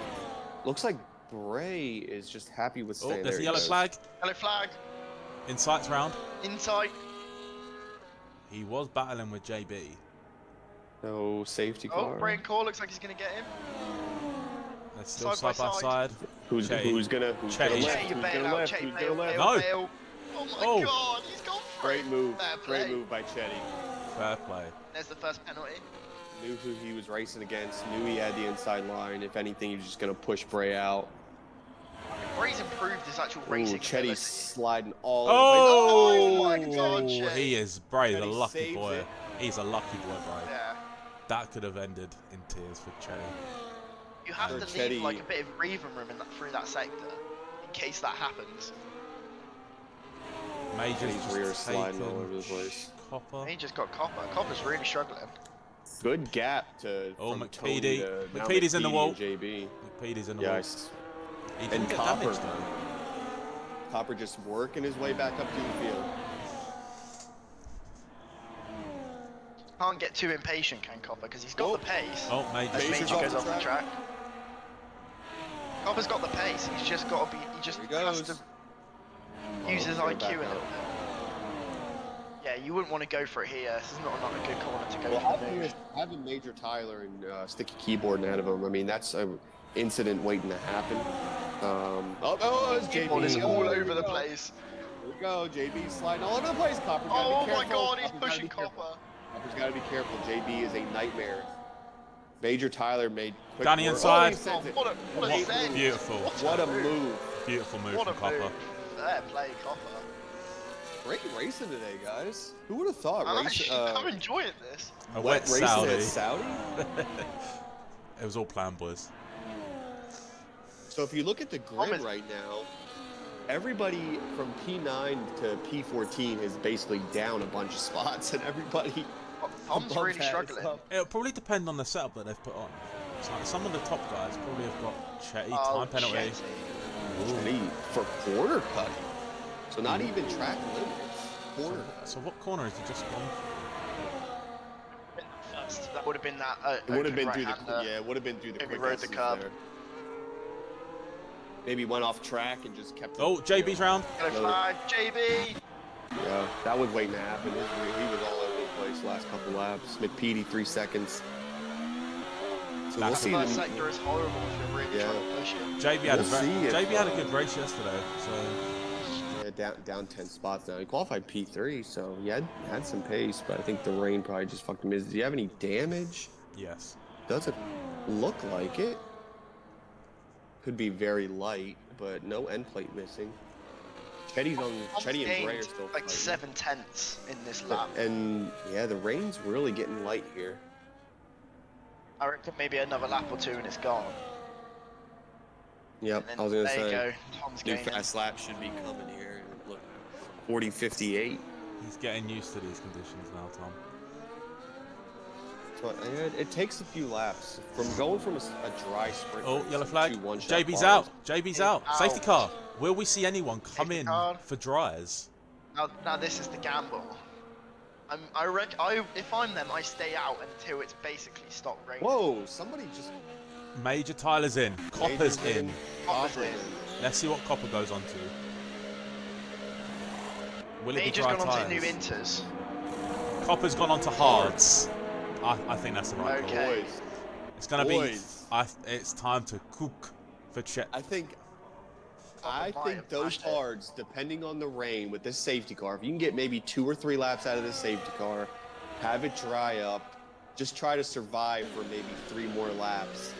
looks like Bray is just happy with Oh, staying there's there. the he yellow goes. flag. Yellow flag. Insight's round. Inside. He was battling with JB. No safety Oh, car. Brain Core looks like he's gonna get him. They're still Side by side by side. Who's Chetty. who's gonna Chetty. lift? Chetty, you Who's bail gonna out. lift? Chetty, Who's bail, gonna lift? bail, No. bail. Oh my Oh. god, he's gone for Great it. move. Fair Great play. move by Chetty. Fair play. There's the first penalty. Knew who he was racing against. Knew he had the inside line. If anything, he was just gonna push Bray out. Bray's improved his actual Ooh, racing Chetty's ability. sliding all Oh, over the Oh my God, Chetty. he is Bray's a Chetty lucky saves boy. it. He's a lucky boy, Bray. Yeah. That could have ended in tears for Chetty. You have For to Chetty- leave like a bit of breathing room through that sector in case that happens. Major's Chetty's rear just sliding all taken over the place. Copper. He just got Copper. Copper's really struggling. Good gap to Oh, from Tony McPeedy. to now McPeedy's in the McPeedy wall. and JB. McPedy's in the Yeah, wall. I He didn't and get Copper. damaged though. Copper just working his way back up to the field. Can't get too impatient, can Copper, because he's got Oh. the pace. Oh, Major. Major's Major off goes the off the track. Copper's got the pace. He's just got to be. He just Here he has goes. to use his Oh, IQ a back little out. bit. Yeah, you wouldn't want to go for it here. This is not a good corner to go Well, for the move. having Major Tyler and Sticky Keyboard ahead of him, I mean, that's an incident waiting to happen. It's JB. Keyboard is all Oh, here over we the go. place. Here we go. JB sliding all over the place. Copper gotta Oh be my careful. god, he's Copper's gotta pushing be careful. Copper. Copper's got to be careful. JB is a nightmare. Major Tyler made quick Danny work. inside. Oh, he sends it. What a What- send. Beautiful. What a move. Beautiful move What a from Copper. move. Fair play, Copper. Great racing today, guys. Who would have thought I'm enjoying this. A wet wet racing Saudi. at Saudi? It was all planned, boys. So if you look at the grid Thomas- right now, everybody from P9 to P14 is basically down a bunch of spots, and everybody Tom's above really that is struggling. up. It'll probably depend on the setup that they've put on. So some of the top guys probably have got Chetty, Oh, time penalty. Chetty. And he for corner cutting. So not even track limits. Corner cut. So what corner has he just gone First, that would have been that. It would have open been through the right-hander. it would have been through the Maybe quick rode the S's curb. there. Maybe went off track and just kept. Oh, JB's round. Yellow flag, JB. Yeah, that was waiting to happen. He was all over the place last couple laps. McPeedy 3 seconds. So we'll That's see. The first them- sector is horrible if you're really Yeah. trying to push it. JB had We'll see if, JB had a good race yesterday. So Yeah, down 10 spots now. He qualified P3, so he had some pace, but I think the rain probably just fucked him. Does he have any damage? yes. Doesn't look like it. Could be very light, but no end plate missing. Chetty and Bray are Gained still like fighting. 7/10 in this lap. And yeah, the rain's really getting light here. I reckon maybe another lap or two and it's gone. Yep, And then I was gonna there say. you go. Tom's New gaining. fast lap should be coming here. Look, 40:58. He's getting used to these conditions now, Tom. But it takes a few laps from going from a dry sprint. Oh, race yellow to flag. 2 one-shot JB's qualies. out. JB's out. Out. Safety car. Will we see anyone come Safety in car. for dryers? Now this is the gamble. If I'm them, I stay out until it's basically stopped raining. Whoa! Somebody just. Major Tyler's in. Copper's Major's in. Copper's Copper's in. Let's see what Copper goes on to. Will it be Major's dry gone on to new tyres? inters. Copper's gone on to hards. I think that's the right call. Okay. Boys, It's gonna be. Boys. It's time to cook for Chet. I think might have those flashed it. hards, depending on the rain with this safety car, if you can get maybe 2 or 3 laps out of this safety car, have it dry up, just try to survive for maybe 3 more laps.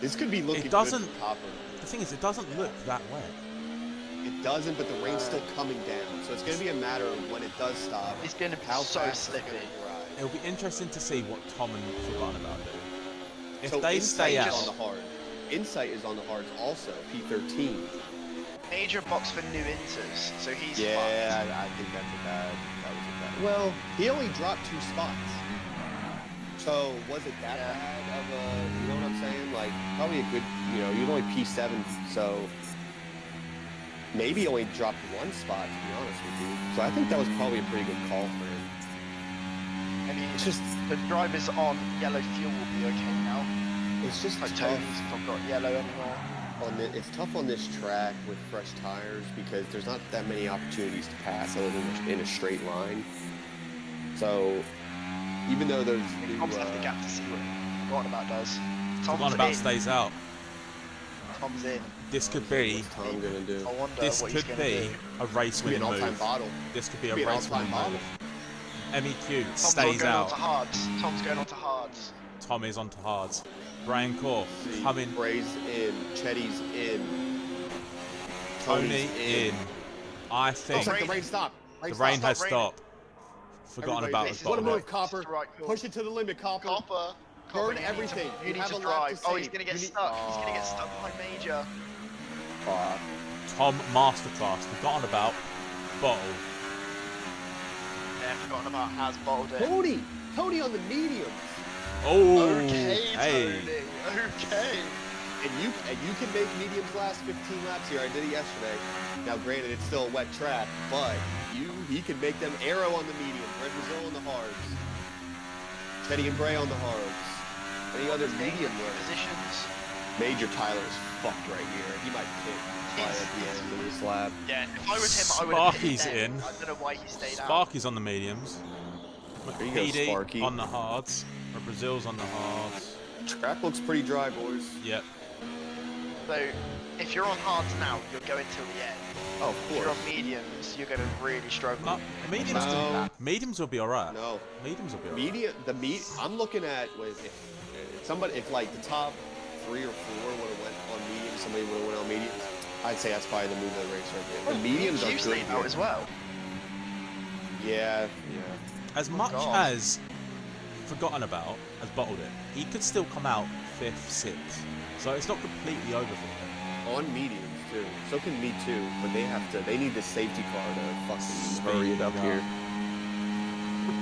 This could be looking doesn't- good for Copper. The thing is, it doesn't look that wet. It doesn't, but the rain's still coming down, so it's going to be a matter of when it does stop. It's going to be how so fast it's slippy. gonna dry. It'll be interesting to see what Tom and Forgotten About do. If So they Insight stay is out, on the hard. Insight is on the hards also, P13. Major box for new inters, so he's Yeah, I think that was a bad. Well, he only dropped 2 spots. So was it that Yeah. bad of a? You know what I'm saying? Like probably a good. You know, he was only P7, so maybe he only dropped 1 spot. To be honest with you, so I think that was probably a pretty good call for him. I mean, It's just, the drivers on yellow fuel will be okay now. it's just Like tough. Tony's not got yellow anymore. It's tough on this track with fresh tires because there's not that many opportunities to pass other than in a straight line. So even though there's new, Tom's left the gap to see what Forgotten About does. Tom's Forgotten About in. stays out. Tom's in. This could be. what's Tom gonna do? I wonder This what he's could going to be do. a race Could be an winning all-time move. bottle. This could be Could a be an race winning all-time move. bottle. MEQ Tom's stays going on out. to hards. Tom's going on to hards. Tom is onto hards. Brian Core See, coming. Bray's in. Chetty's in. Tony Tony's in. I Looks think like the rain stopped. the rain has raining. stopped. Forgotten Everybody- About This the is What a the bottom. move, Copper. This is the right call. Push it to the limit, Copper. Copper. Burn you need to- everything. You You need have to a lap drive. to Oh, he's save. going to get You need- stuck. He's going to get stuck behind Major. Tom Masterclass. Forgotten About. Bottle. Yeah, Forgotten About has bottled it. Tony on the mediums. Oh, Okay, hey. Tony. Okay. And you can make mediums last 15 laps here. I did it yesterday. Now, granted, it's still a wet track, but he can make them arrow on the medium, Red Brazil on the hards, Teddy and Bray on the hards. Any other medium runners? Positions. Major Tyler's fucked right here. He might pit by at the end of this lap. Yeah, if I was him, I would have Sparky's pitted then. in. I don't know why he stayed out. Sparky's on the mediums. There you go, McPeedy Sparky. on the hards. Brazil's on the hards. Track looks pretty dry, boys. Yep. So, if you're on hards now, you're going till the end. Oh, of If you're course. on mediums, you're going to really struggle. Mediums. No. Mediums will be alright. No. Mediums will be alright. I'm looking at if like the top 3 or 4 would have went on medium, somebody would have went on mediums. I'd say that's probably the move of the race right there. The mediums are you good stayed out here. as well. Yeah. As much God. as Forgotten About has bottled it, he could still come out 5th, 6th. So it's not completely over for him. On mediums too. So can me too, but they need the safety car to fucking Speed hurry it up up. here.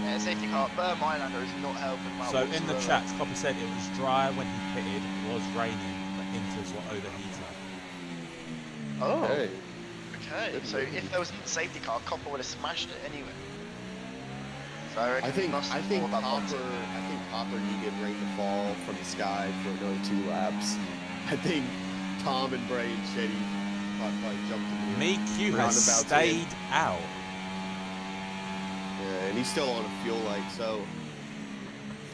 Yeah, safety car. Burr Mylander is not helping well So in the whatsoever. chat, Copper said it was dry when he pitted, it was raining, but inters were overheating. Oh, Hey. okay. Good So move. if there was a safety car, Copper would have smashed it anyway. So I, reckon I think it must have Copper all about needed rain to fall from the sky for another 2 laps. I think Tom and Bray and Shetty probably jumped in here. MeQ has Roundabout's in. stayed out. Yeah, and he's still on a fuel light, so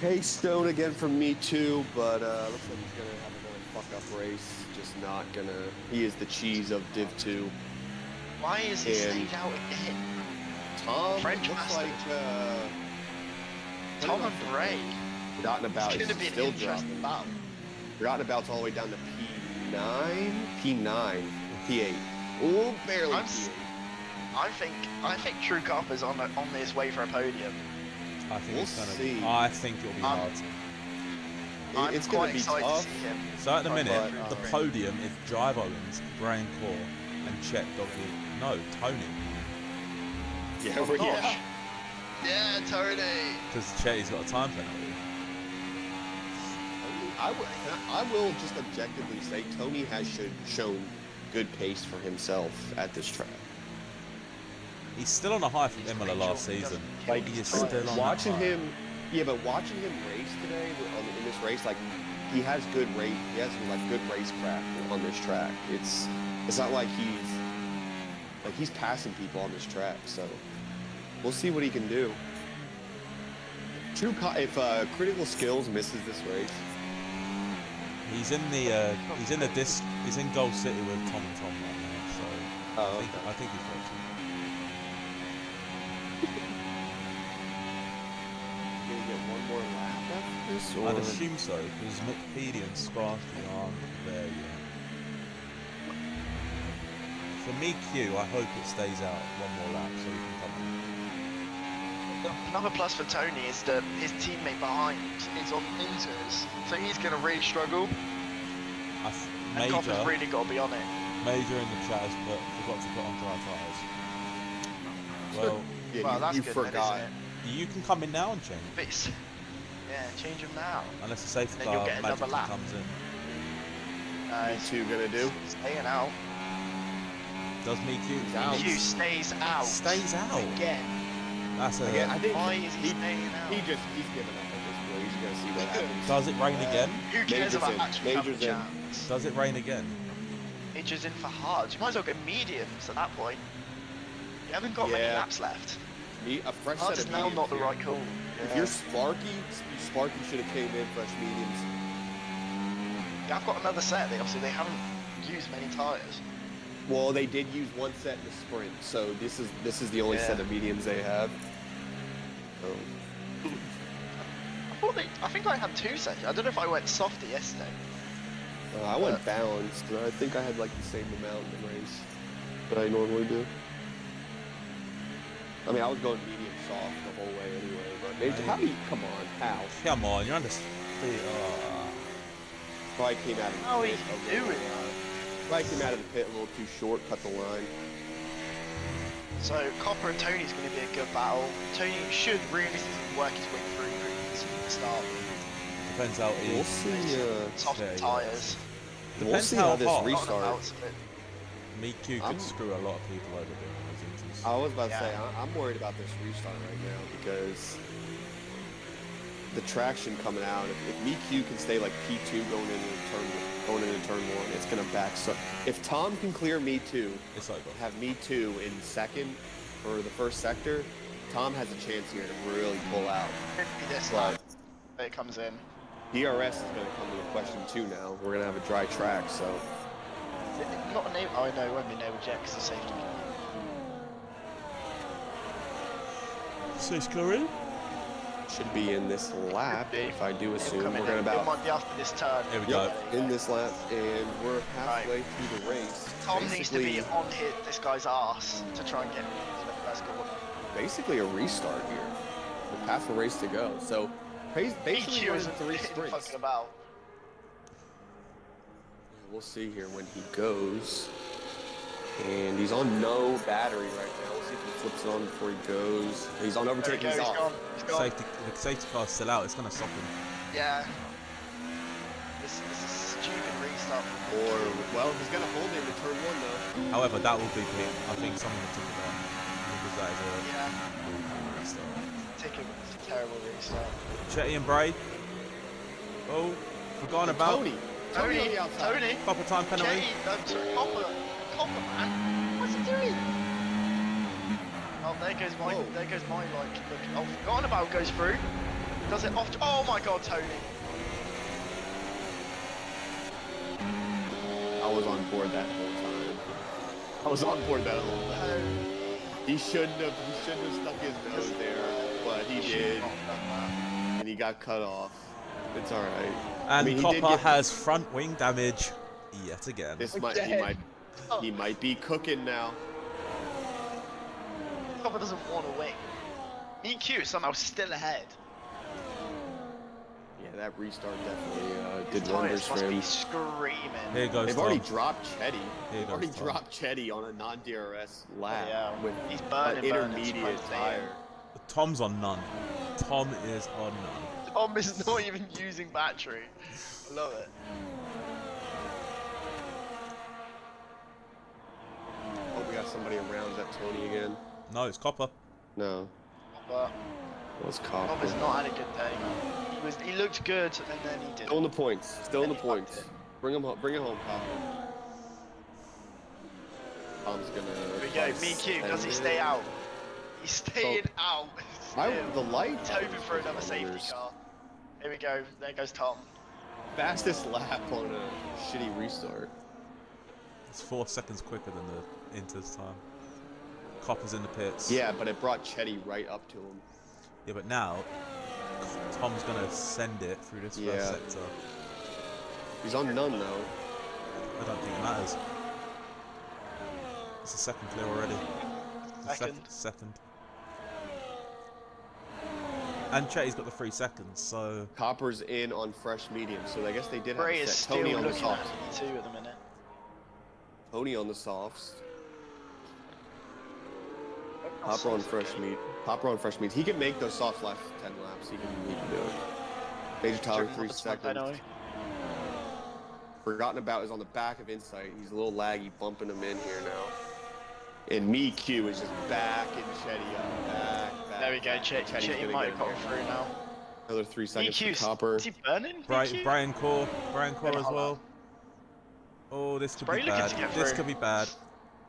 Case Stone again from me too, but looks like he's gonna have another fuck up race. Just not gonna. He is the cheese of Div 2. Why is he And- stayed out again? Tom French looks bastard. like Tom and Bray. Forgotten About It's is going to be an still interesting dropping. battle. Forgotten About's all the way down to P9, P8. Oh, barely I'm P8. I think True Copper's on his way for a podium. I think We'll it's gonna. see. I think it'll be hard. I'm It's quite gonna be excited tough. to see him. So at the But, minute, the uh, podium is Drive Owens, Brian Core, and Chet Doggy. No, Tony, Yeah, Oh, yeah. gosh. Yeah, Tony. because Chet's got a time penalty. I will just objectively say Tony has shown good pace for himself at this track. He's still on a high from Imola last season. Like he is still on watching that high. him, yeah, but watching him race today in this race, like he has good race, he has like good racecraft on this track. It's not like he's passing people on this track. So we'll see what he can do. If Critical Skills misses this race, he's in Gold City with Tom and Tom right now. So I think he's watching. gonna get one more lap after this, or I'd assume so, because McPeedy and Sparky aren't there yet. For me, Q, I hope it stays out one more lap so he can come in. Another plus for Tony is that his teammate behind is on Inzers, so he's going to really struggle. And Copper's really got to be on it. Major in the chat has forgot to put on dry tyres. Well, well, that's good forgot. then, isn't it? You can come in now and change. Yeah, change them now. Unless the safety And then you'll car get another magically lap. comes in. Me2 gonna do? Staying out. Does MeQ? Q stays out. Stays out. Again. That's a. Again, I think Why is he staying out? he's giving up at this point. He's gonna see what happens. Does it rain again? Who cares Major's about in. actually having a Major's in. chance? Does it rain again? Major's in for hards. You might as well go mediums at that point. You haven't got many Yeah. laps left. A fresh Hards set is of now mediums not the here. right call. If Yeah. you're Sparky should have came in fresh mediums. Yeah, I've got another set. They haven't used many tyres. Well, they did use one set in the sprint, so this is the only Yeah. set of mediums they have. I think I had two sets. I don't know if I went softer yesterday. I went balanced. I think I had like the same amount in the race that I normally do. I mean, I was going medium soft the whole way anyway. But Major, how do you? Come on, how? Come on, you're under. Probably came out of the How pit is he a little, doing? Probably came out of the pit a little too short, cut the line. So Copper and Tony's going to be a good battle. Tony should realistically work his way through pretty easily at the start. Depends how he. We'll see. Soft yeah, tyres. We'll Depends see how how this hot. restarts. MeQ could screw a lot of people over doing those inches. I was about to Yeah. say, I'm worried about this restart right now because the traction coming out. If MeQ can stay like P2 going into turn one, it's gonna back. So if Tom can clear Me2, It's over. have Me2 in second for the first sector, Tom has a chance here to really pull out. Could be this But lap. It comes in. DRS is gonna come into question too now. We're gonna have a dry track, so Not a name. Oh no, it won't be enabled yet because of safety car. So it's Corinne? should be in this lap. If I do assume It'll come we're in. gonna It might be after this turn. Here we Yep, go. in this lap, and we're halfway through the race. Tom needs to be Basically- on this guy's ass to try and get let's go. Basically a restart here with half a race to go. So basically EQ running isn't three sprints. fucking about. We'll see here when he goes. And he's on no battery right now. We'll see if he flips it on before he goes. He's on There we overtake, go, he's he's off. gone. He's gone. The safety car's still out. It's gonna stop him. Yeah. This is a stupid restart. Or, well, he's gonna hold it in turn one though. However, that will be big. I think someone will took it out because that is a Yeah. really cool restart. It's a terrible restart. Chetty and Bray. Oh, forgotten about. Tony on the outside. Tony. Proper time penalty. Jay, sorry, Copper, man. What's he doing? Oh, there goes my, Whoa. like, look. Oh, forgotten about goes through. Does it off? Oh my God, Tony. I was on board that whole time. I was on board that whole time. He shouldn't have stuck his nose there, but he did, and he got cut off. It's all right. And I mean, he did Copper get- has front wing damage yet again. He might be cooking now. Copper doesn't want to win. EQ is somehow still ahead. Yeah, that restart definitely did His wonders tyres for must him. be screaming. Here goes They've Tom. already dropped Chetty. Here They've already goes Tom. dropped Chetty on a non-DRS lap Yeah, with he's an burning, intermediate sprint tire. Tom's on none. Tom is on none. Tom is not even using battery. I love it. Oh, we got somebody around. Is that Tony again? No, it's Copper. No. But What's Copper? Tom has not had a good day. He looked good, and then he didn't. Still in the points. Still in the points. Bring him home. Bring it home, Copper. Tom's gonna. Here we go. MiQ, does he stay out? He's staying out. The light. He's hoping for another safety car. Here we go. There goes Tom. Fastest lap on a shitty restart. It's 4 seconds quicker than the Inter's time. Copper's in the pits. Yeah, but it brought Chetty right up to him. Yeah, but now Tom's gonna send it through this first sector. He's on none though. I don't think it matters. It's a second clear already. Second. And Chetty's got the 3 seconds, so... Copper's in on fresh medium, so I guess they did Bray have is set still Tony on the looking at softs. me too at the minute. Tony on the softs. Copper on fresh meat. Copper on fresh meat. He can make those softs last 10 laps. He can do it. Major Tyler 3 seconds. Forgotten About is on the back of Insight. He's a little laggy, bumping him in here now. And MiQ is just backing Chetty up. Back. There we go, Chetty might have got through now. Another 3 seconds for MiQ's, Copper. is he burning? Brian Core as well. Oh, this could be bad. This could be bad.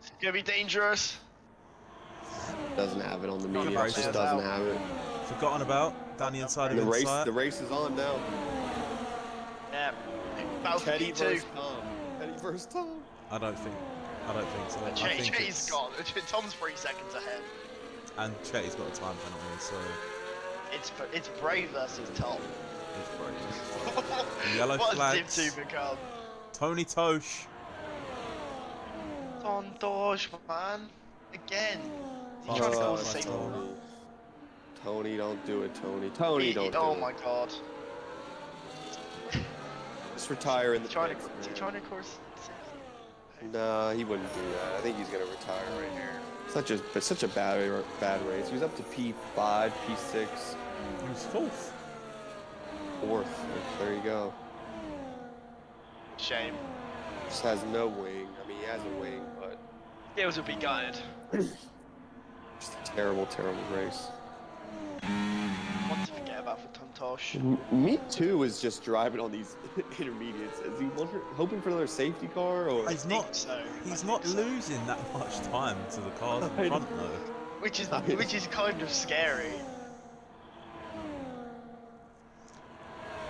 It's gonna be dangerous. Doesn't have it on the medium. Just doesn't have it. Forgotten About down the inside of the race is on now. Yeah. Chetty versus Tom. Chetty versus Tom. I don't think so. Chetty's gone. Tom's 3 seconds ahead. And Chetty's got a time penalty, so it's Bray versus Tom. It's Bray. Yellow what flags. What's Div 2 become? Tony Tosh. Tom Tosh, man. Again. He's Oh, trying to call the same. Tony, don't do it, Tony. Tony, don't do it. Oh my god. Just retire in the Is pits, he trying to course? Nah, he wouldn't do that. I think he's gonna retire right here. Such a bad race. He was up to P5, P6. He was fourth. There you go. Shame. Just has no wing. I mean, he has a wing, but Gills would be gutted. just a terrible, terrible race. What to forget about for Tom Tosh? Me too is just driving on these intermediates. Is he hoping for another safety car, or He's not losing that much time to the cars in front though. Which is kind of scary.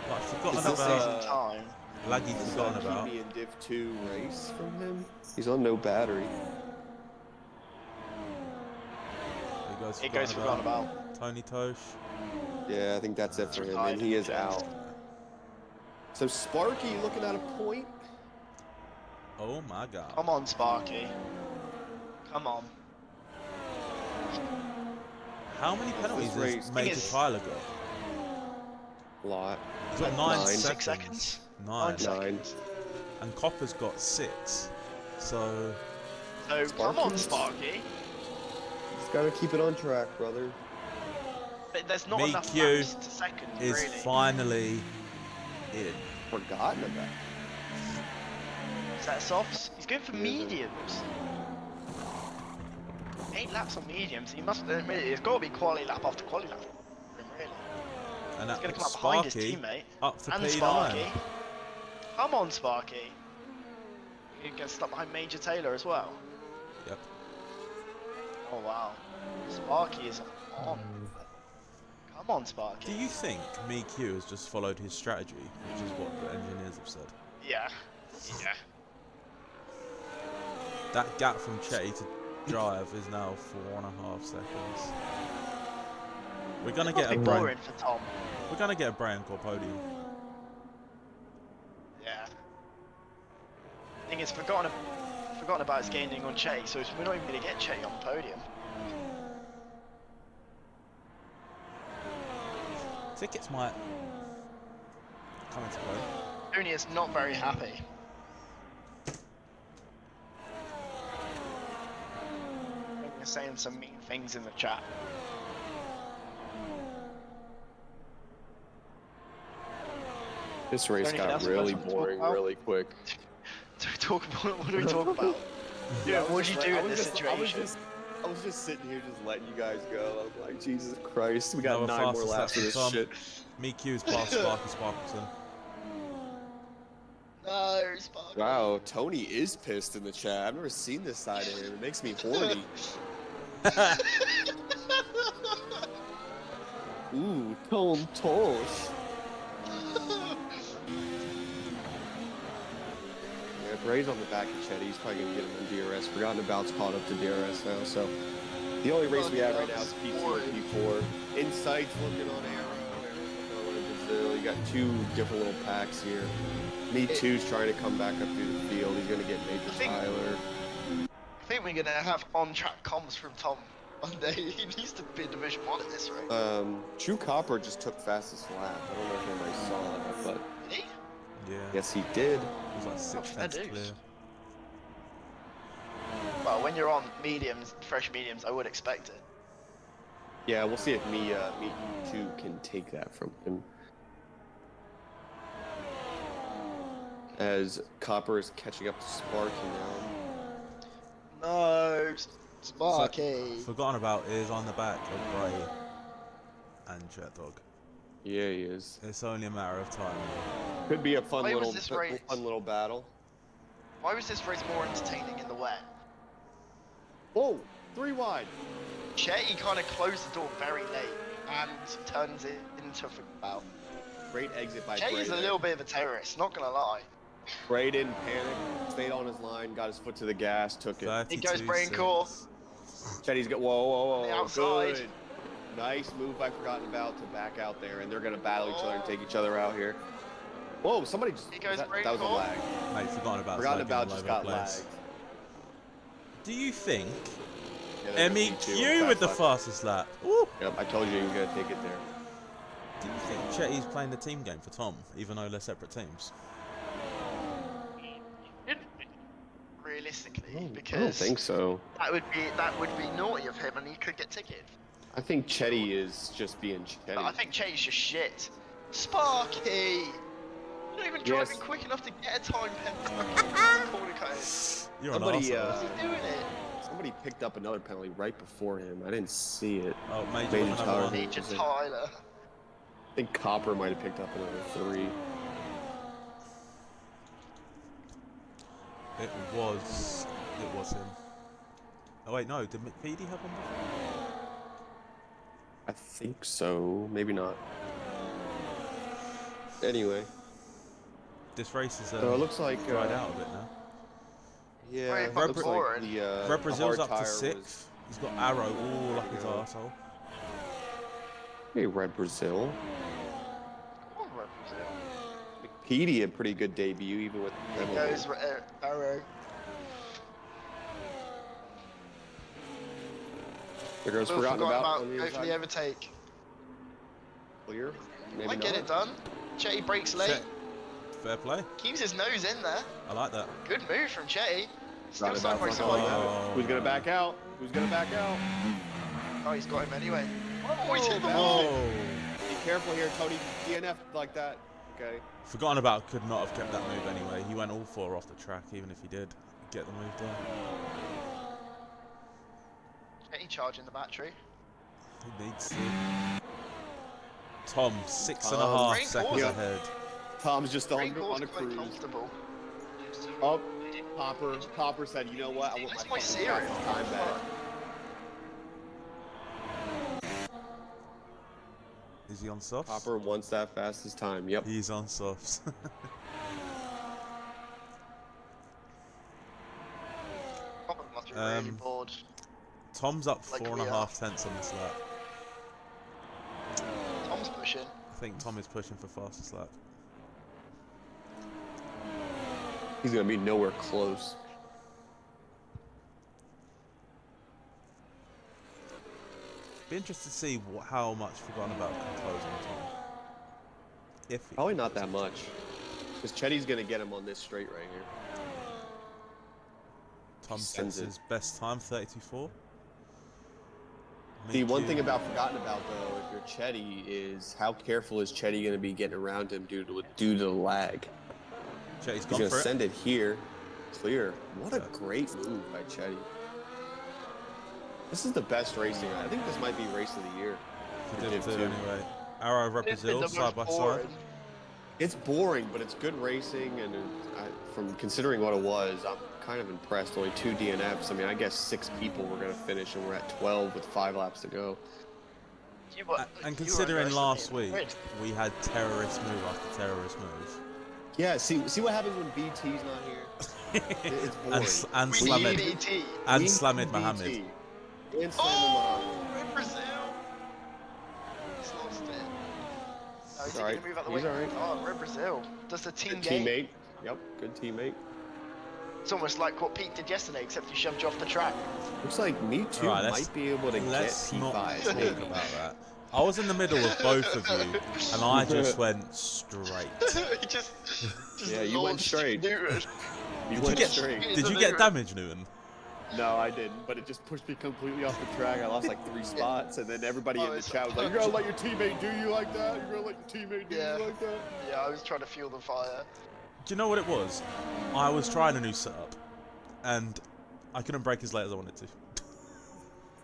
Like, forgotten Is this about time. Laggy forgotten about. in Div 2 race from him? He's on no battery. It goes forgotten about. Tony Tosh. Yeah, I think that's it for him, and he is out. So Sparky looking at a point. Oh my god. Come on, Sparky. Come on. How many penalties has Major Tyler got? A lot. He's got 9 seconds. 6 seconds? 9. Seconds. And Copper's got 6. So come on, Sparky. Just gotta keep it on track, brother. But there's not enough MiQ laps to seconds, is really. finally in. Forgotten about. Is that softs? He's going for mediums. 8 laps on mediums. He must admit it's got to be quality lap after quality lap. Really. And He's that going to puts come up behind his Sparky teammate. up to And P9. Sparky. Come on, Sparky. You get stuck behind Major Taylor as well. Yep. Oh wow. Sparky is on. Come on, Sparky. Do you think MiQ has just followed his strategy, which is what the engineers have said? Yeah. Yeah. That gap from Chetty to drive is now 4.5 seconds. We're gonna get a boring for Tom. We're gonna get a Brian Core podium. Yeah. Thing is, forgotten about his gaining on Chetty, so we're not even gonna get Chetty on the podium. Tickets might come into play. Tony is not very happy. They're saying some mean things in the chat. This race got really boring really quick. What do we talk about? Yeah, what do you do in this situation? I was just sitting here just letting you guys go. I'm like, Jesus Christ, we got Another 9 more laps of this shit. MiQ's past Sparky Sparkleton. No, Sparky. Wow, Tony is pissed in the chat. I've never seen this side of him. It makes me horny. Ooh, Tom Tosh. Yeah, Bray's on the back of Chetty. He's probably going to get him in DRS. Forgotten About's caught up to DRS now, so the only race we have right now is P2 and P4. Insight's looking on Arrow in Brazil. You got 2 different little packs here. Me Too's trying to come back up through the field. He's going to get Major Tyler. I think we're going to have on-track comms from Tom one day. He needs to be Division 1 at this rate. True Copper just took fastest lap. I don't know if anybody saw that, but... Did he? Yeah. Yes, he did. It was like 6 tenths clear. Well, when you're on mediums, fresh mediums, I would expect it. Yeah, we'll see if Me Too can take that from him. As Copper is catching up to Sparky now. No, Sparky. So, Forgotten About is on the back of Bray and Jet Dog. Yeah, he is. It's only a matter of time. Could be a fun little battle. Why was this race more entertaining in the wet? Whoa, 3 wide. Chetty kind of closed the door very late and turns it into About. Great exit by Chetty's a little bit of a terrorist, not gonna lie. Bray didn't panic, stayed on his line, got his foot to the gas, took it. He goes brain core. Chetty's got whoa, outside. Good. Nice move by Forgotten About to back out there, and they're gonna battle each other and take each other out here. Whoa, somebody just that was a lag. Mate, Forgotten About just got lagged. Do you think MEQ with the fastest lap? Ooh. Yep, I told you he was gonna take it there. Do you think Chetty's playing the team game for Tom, even though they're separate teams? Realistically, because I don't think so. That would be naughty of him, and he could get ticketed. I think Chetty is just being Chetty. I think Chetty's just shit. Sparky! You're not even driving quick enough to get a time penalty. You're an arsehole. How's he doing it? Somebody picked up another penalty right before him. I didn't see it. Oh, Major Tyler. Major Tyler. I think Copper might have picked up another 3. It was him. Oh wait, no. Did McPeedy have one before? I think so. Maybe not. Anyway. This race is so it looks like dried out a bit now. Yeah, Red Brazil's up to 6th. He's got Arrow all up his arsehole. Hey, Red Brazil. Come on, Red Brazil. McPeedy a pretty good debut, even with There goes Arrow. There goes Forgotten About. Go for the overtake. Clear. Maybe Might get it done. Chetty breaks late. Fair play. Keeps his nose in there. I like that. Good move from Chetty. Who's gonna back out? Who's gonna back out? Oh, he's got him anyway. Oh, he's hit the wall. Be careful here, Tony. DNF like that. Okay. Forgotten About could not have kept that move anyway. He went all 4 off the track, even if he did get the move done. Chetty charging the battery. He needs to. Tom, 6.5 seconds ahead. Tom's just on a cruise. Oh, Popper said, you know what? I want my time back. Is he on softs? Popper wants that fastest time. Yep. He's on softs. Popper must be really bored. Tom's up 4.5 tenths on this lap. Tom's pushing. I think Tom is pushing for fastest lap. He's gonna be nowhere close. Be interested to see how much Forgotten About can close on Tom. Probably not that much. Because Chetty's gonna get him on this straight right here. Tom sets his best time, 32.4. The one thing about forgotten about though, if you're Chetty, is how careful is Chetty going to be getting around him due to the lag? Chetty's going to send it here, clear. What a great move by Chetty. This is the best racing. I think this might be race of the year. For Div 2 anyway. Arrow over Brazil, side by side. It's boring, but it's good racing, and from considering what it was, I'm kind of impressed. Only 2 DNFs. I mean, I guess 6 people were going to finish, and we're at 12 with 5 laps to go. And considering last week, we had terrorist move after terrorist move. Yeah, see what happens when BT's not here? It's boring. and Slamed. And Slamed Mohammed. And Slamed in Brazil. He's lost it. No, he's alright. Move out the way. Alright. Oh, we're in Brazil. Does a team good teammate. Yep, good teammate. It's almost like what Pete did yesterday, except he shoved you off the track. Looks like me too might be able to get P5. Let's not talk about that. I was in the middle of both of you, and I just went straight. He just yeah, you went straight. Newton. You went straight. Did you get damage, Newton? No, I didn't, but it just pushed me completely off the track. I lost like 3 spots, and then everybody in the chat was like, "You're gonna let your teammate do you like that? You're gonna let your teammate do you like that?" Yeah, I was trying to fuel the fire. Do you know what it was? I was trying a new setup, and I couldn't break as late as I wanted to.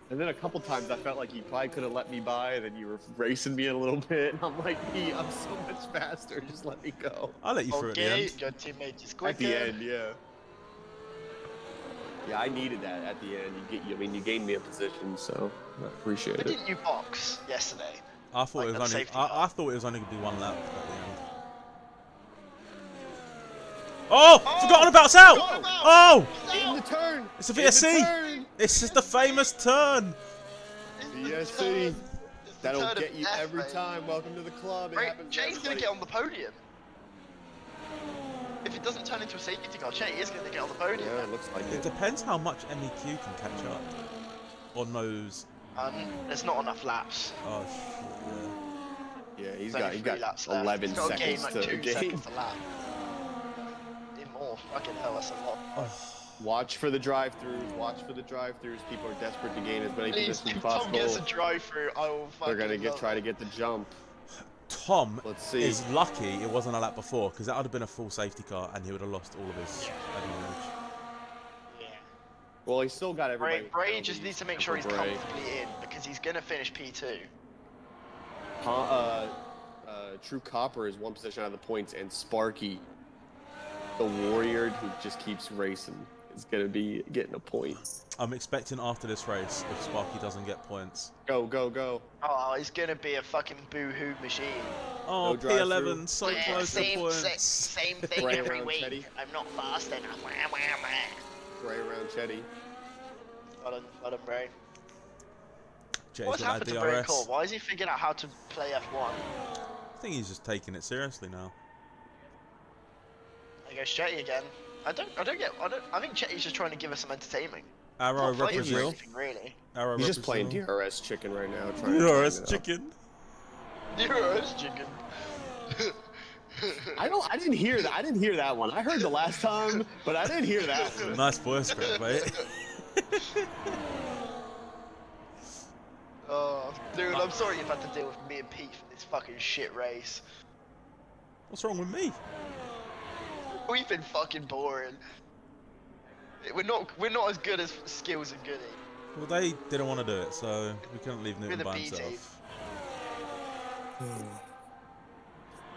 And then a couple times I felt like you probably could have let me by, and then you were racing me a little bit, and I'm like, "Me, I'm so much faster. Just let me go." I'll let you through at the end. Your teammate is quicker. At the end, yeah. Yeah, I needed that at the end. You gained me a position, so I appreciate it. Didn't you box yesterday? I thought it was only. I thought it was only gonna be 1 lap at the end. Oh! Forgotten about's out! Oh! In the turn! It's a VSC! This is the famous turn! VSC! That'll get you every time. Welcome to the club. Jay's gonna get on the podium. If it doesn't turn into a safety car, Jay is gonna get on the podium. Yeah, it looks like it. It depends how much MEQ can catch up. On those. There's not enough laps. Oh shit, yeah. Yeah, he's got 11 seconds to gain. More. Fucking hell, that's a lot. Watch for the drive-throughs. Watch for the drive-throughs. People are desperate to gain as many positions as possible. Tom gets a drive-through, I will fucking. They're gonna try to get the jump. Tom is lucky it wasn't a lap before, because that would have been a full safety car, and he would have lost all of his advantage. Yeah. Well, he's still got everybody. Bray just needs to make sure he's comfortably in, because he's gonna finish P2. True Copper is 1 position out of the points, and Sparky, the warrior who just keeps racing, is going to be getting a point. I'm expecting after this race, if Sparky doesn't get points. Go, go, go. Oh, he's going to be a fucking boo-hoo machine. Oh, no P11, so close to points. Same thing every week. Chetty. I'm not fast enough. Right around Chetty. Got him, Bray. What's happened to Bray Cole? Why is he figuring out how to play F1? I think he's just taking it seriously now. There goes Chetty again. I think Chetty's just trying to give us some entertainment. Arrow Brazil. Really. Arrow he's just playing DRS chicken right now. DRS chicken. DRS chicken. I didn't hear that. I didn't hear that one. I heard the last time, but I didn't hear that one. Nice voice crack, mate. Oh, dude, I'm sorry you've had to deal with me and Pete for this fucking shit race. What's wrong with me? We've been fucking boring. We're not as good as Skills and Goody. Well, they didn't want to do it, so we couldn't leave Newton by himself.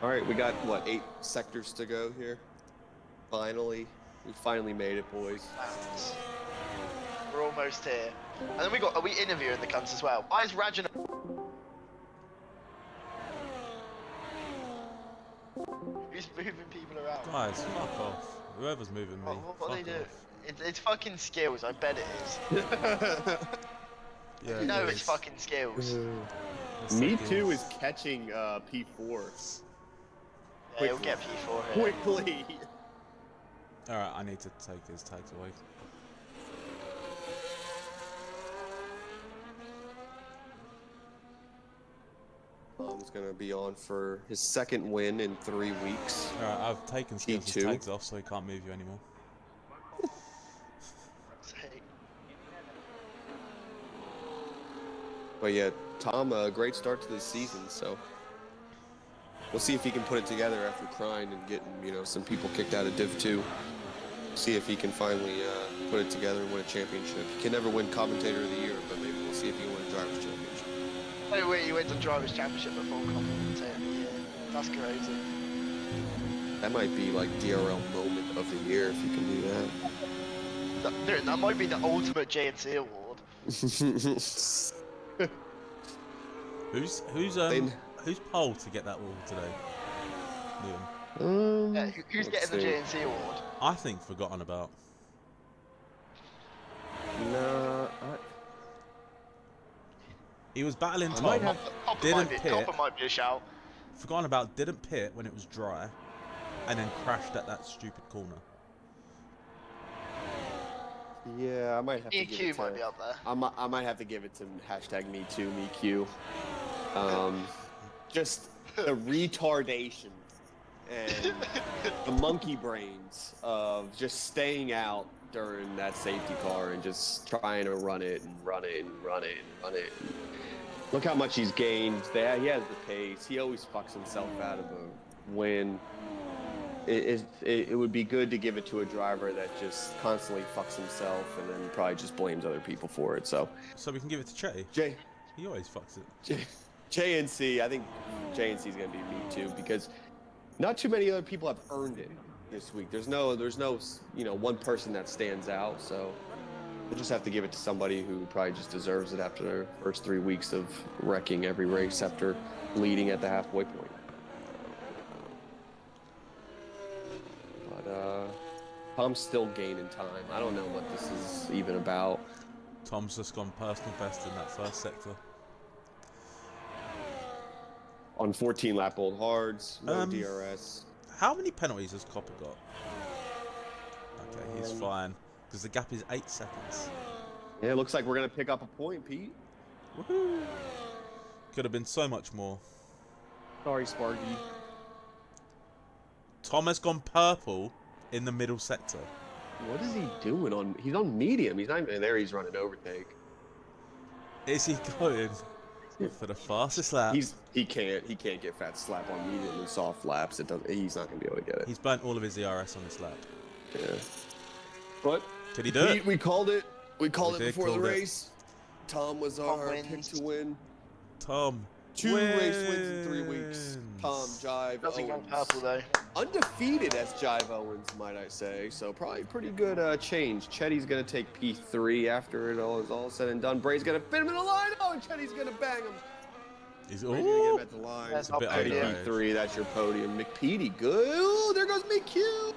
All right, we got what 8 sectors to go here. We finally made it, boys. We're almost here. And then are we interviewing the cunts as well? Why is Rajan? Who's moving people around? Guys, fuck off. Whoever's moving me. What do they do? It's fucking Skills, I bet it is. Yeah, you know it's fucking Skills. Me too is catching P4. Yeah, he'll get P4 here. Quickly. Alright, I need to take his tags away. Tom's gonna be on for his 2nd win in 3 weeks. Alright, I've taken Skills' tags off so he can't move you anymore. But yeah, Tom, a great start to the season. So we'll see if he can put it together after crying and getting some people kicked out of Div 2. See if he can finally put it together and win a championship. He can never win Commentator of the Year, but maybe we'll see if he can win a Drivers' Championship. Oh wait, he wins a Drivers' Championship before Commentator of the Year. That's crazy. That might be like DRL moment of the year if you can do that. Dude, that might be the ultimate JNC award. Who's pole to get that award today? Liam. Yeah, who's getting the JNC award? I think Forgotten About. Nah, he was battling Tom. Copper might be a shout. Forgotten About didn't pit when it was dry, and then crashed at that stupid corner. Yeah, I might have to give it to... might be up there. I might have to give it to #MeToo, just the retardation and the monkey brains of just staying out during that safety car and just trying to run it. Look how much he's gained. He has the pace. He always fucks himself out of a win. It would be good to give it to a driver that just constantly fucks himself and then probably just blames other people for it. So we can give it to Che. He always fucks it. JNC, I think JNC is going to be me too, because not too many other people have earned it this week. There's no one person that stands out. So we'll just have to give it to somebody who probably just deserves it after their first 3 weeks of wrecking every race after leading at the halfway point. But Tom's still gaining time. I don't know what this is even about. Tom's just gone personal best in that first sector. On 14 lap old hards, no DRS. How many penalties has Copper got? Okay, he's fine. Because the gap is 8 seconds. Yeah, it looks like we're going to pick up a point, Pete. Woohoo! Could have been so much more. Sorry, Sparky. Tom has gone purple in the middle sector. What is he doing he's on medium. He's not even there. He's running overtake. Is he going for the fastest lap? He can't get fat slap on medium and soft laps. He's not going to be able to get it. He's burnt all of his ERS on this lap. Yeah. But could he do it? We called it. We called it before the race. Tom was our pick to win. Tom. 2 race wins in 3 weeks. Tom Jive Doesn't Owens. go purple though. Undefeated as Jive Owens, might I say. So probably pretty good change. Chetty's going to take P3 after it all is all said and done. Bray's going to fit him in the line. Oh, and Chetty's going to bang him. He's going to get him at the line. That's a bit P3, that's your podium. McPeedy, good. Ooh, there goes McQ.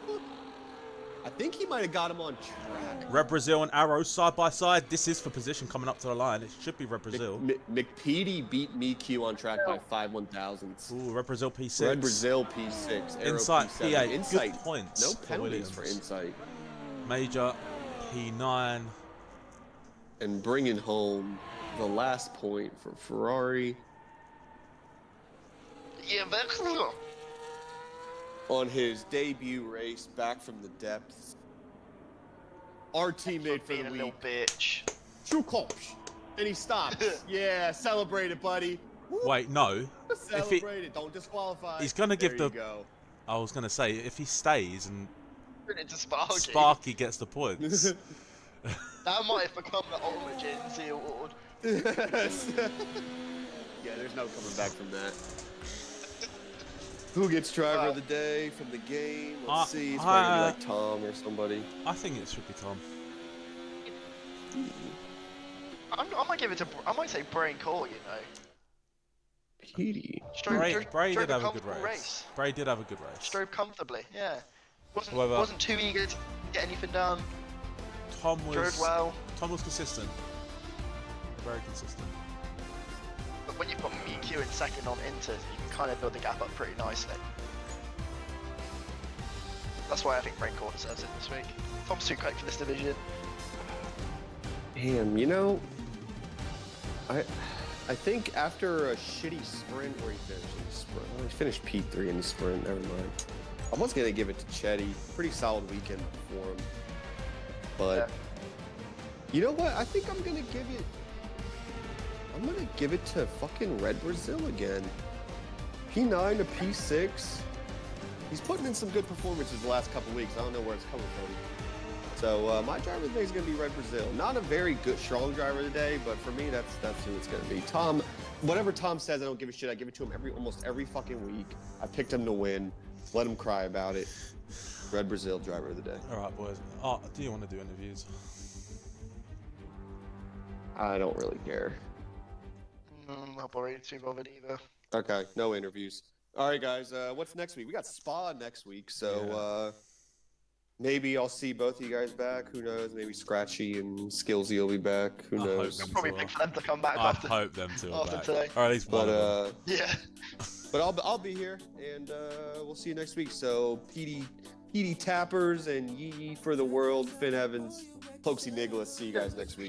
I think he might have got him on track. Red Brazil and Arrow side by side. This is for position coming up to the line. It should be Red Brazil. McPeedy beat MeQ on track by 5/1000ths. Ooh, Red Brazil P6. Red Brazil P6. Arrow Insight P7. P8. Insight. Good points. No penalties for Insight. Major P9. And bringing home the last point for Ferrari. Yeah, on his debut race back from the depths. Our teammate for the week. Little bitch. Chukopsh. And he stops. Yeah, celebrate it, buddy. Wait, no. Celebrate it. Don't disqualify. He's going to give the... Go. I was going to say, if he stays and Sparky gets the points. That might have become the ultimate JNC award. Yeah, there's no coming back from that. Who gets driver of the day from the game? Let's see. It's probably gonna be like Tom or somebody. I think it should be Tom. I might give it to. I might say Brain Cole. You know. Petey. Bray did have a good race. Bray did have a good race. Strove comfortably. Yeah. Wasn't too eager to get anything done. Tom was. Drove well. Tom was consistent. Very consistent. But when you've got MeQ in second on Inter, you can kind of build the gap up pretty nicely. That's why I think Brain Core deserves it this week. Tom's too quick for this division. Damn, you know, I think after a shitty sprint, where he finished in the sprint, well, he finished P3 in the sprint, never mind. I was gonna give it to Chetty. Pretty solid weekend for him. But, you know what? I think I'm gonna give it I'm gonna give it to fucking Red Brazil again. P9 to P6. He's putting in some good performances the last couple weeks. I don't know where it's coming from. So my driver of the day is going to be Red Brazil. Not a very good, strong driver of the day, but for me, that's who it's going to be. Tom, whatever Tom says, I don't give a shit. I give it to him almost every fucking week. I picked him to win. Let him cry about it. Red Brazil, driver of the day. All right, boys. Oh, do you want to do interviews? I don't really care. Not worried too bothered either. Okay, no interviews. All right, guys. What's next week? We got Spa next week, so maybe I'll see both of you guys back. Who knows? Maybe Scratchy and Skillsy will be back. Who knows? I'll probably pick for them to come back I after. hope them to after back. today. Or at least one of them. Yeah. But I'll be here, and we'll see you next week. So PD Tappers and Yee for the world, Finn Evans, Pokesy Nicholas. See you guys next week.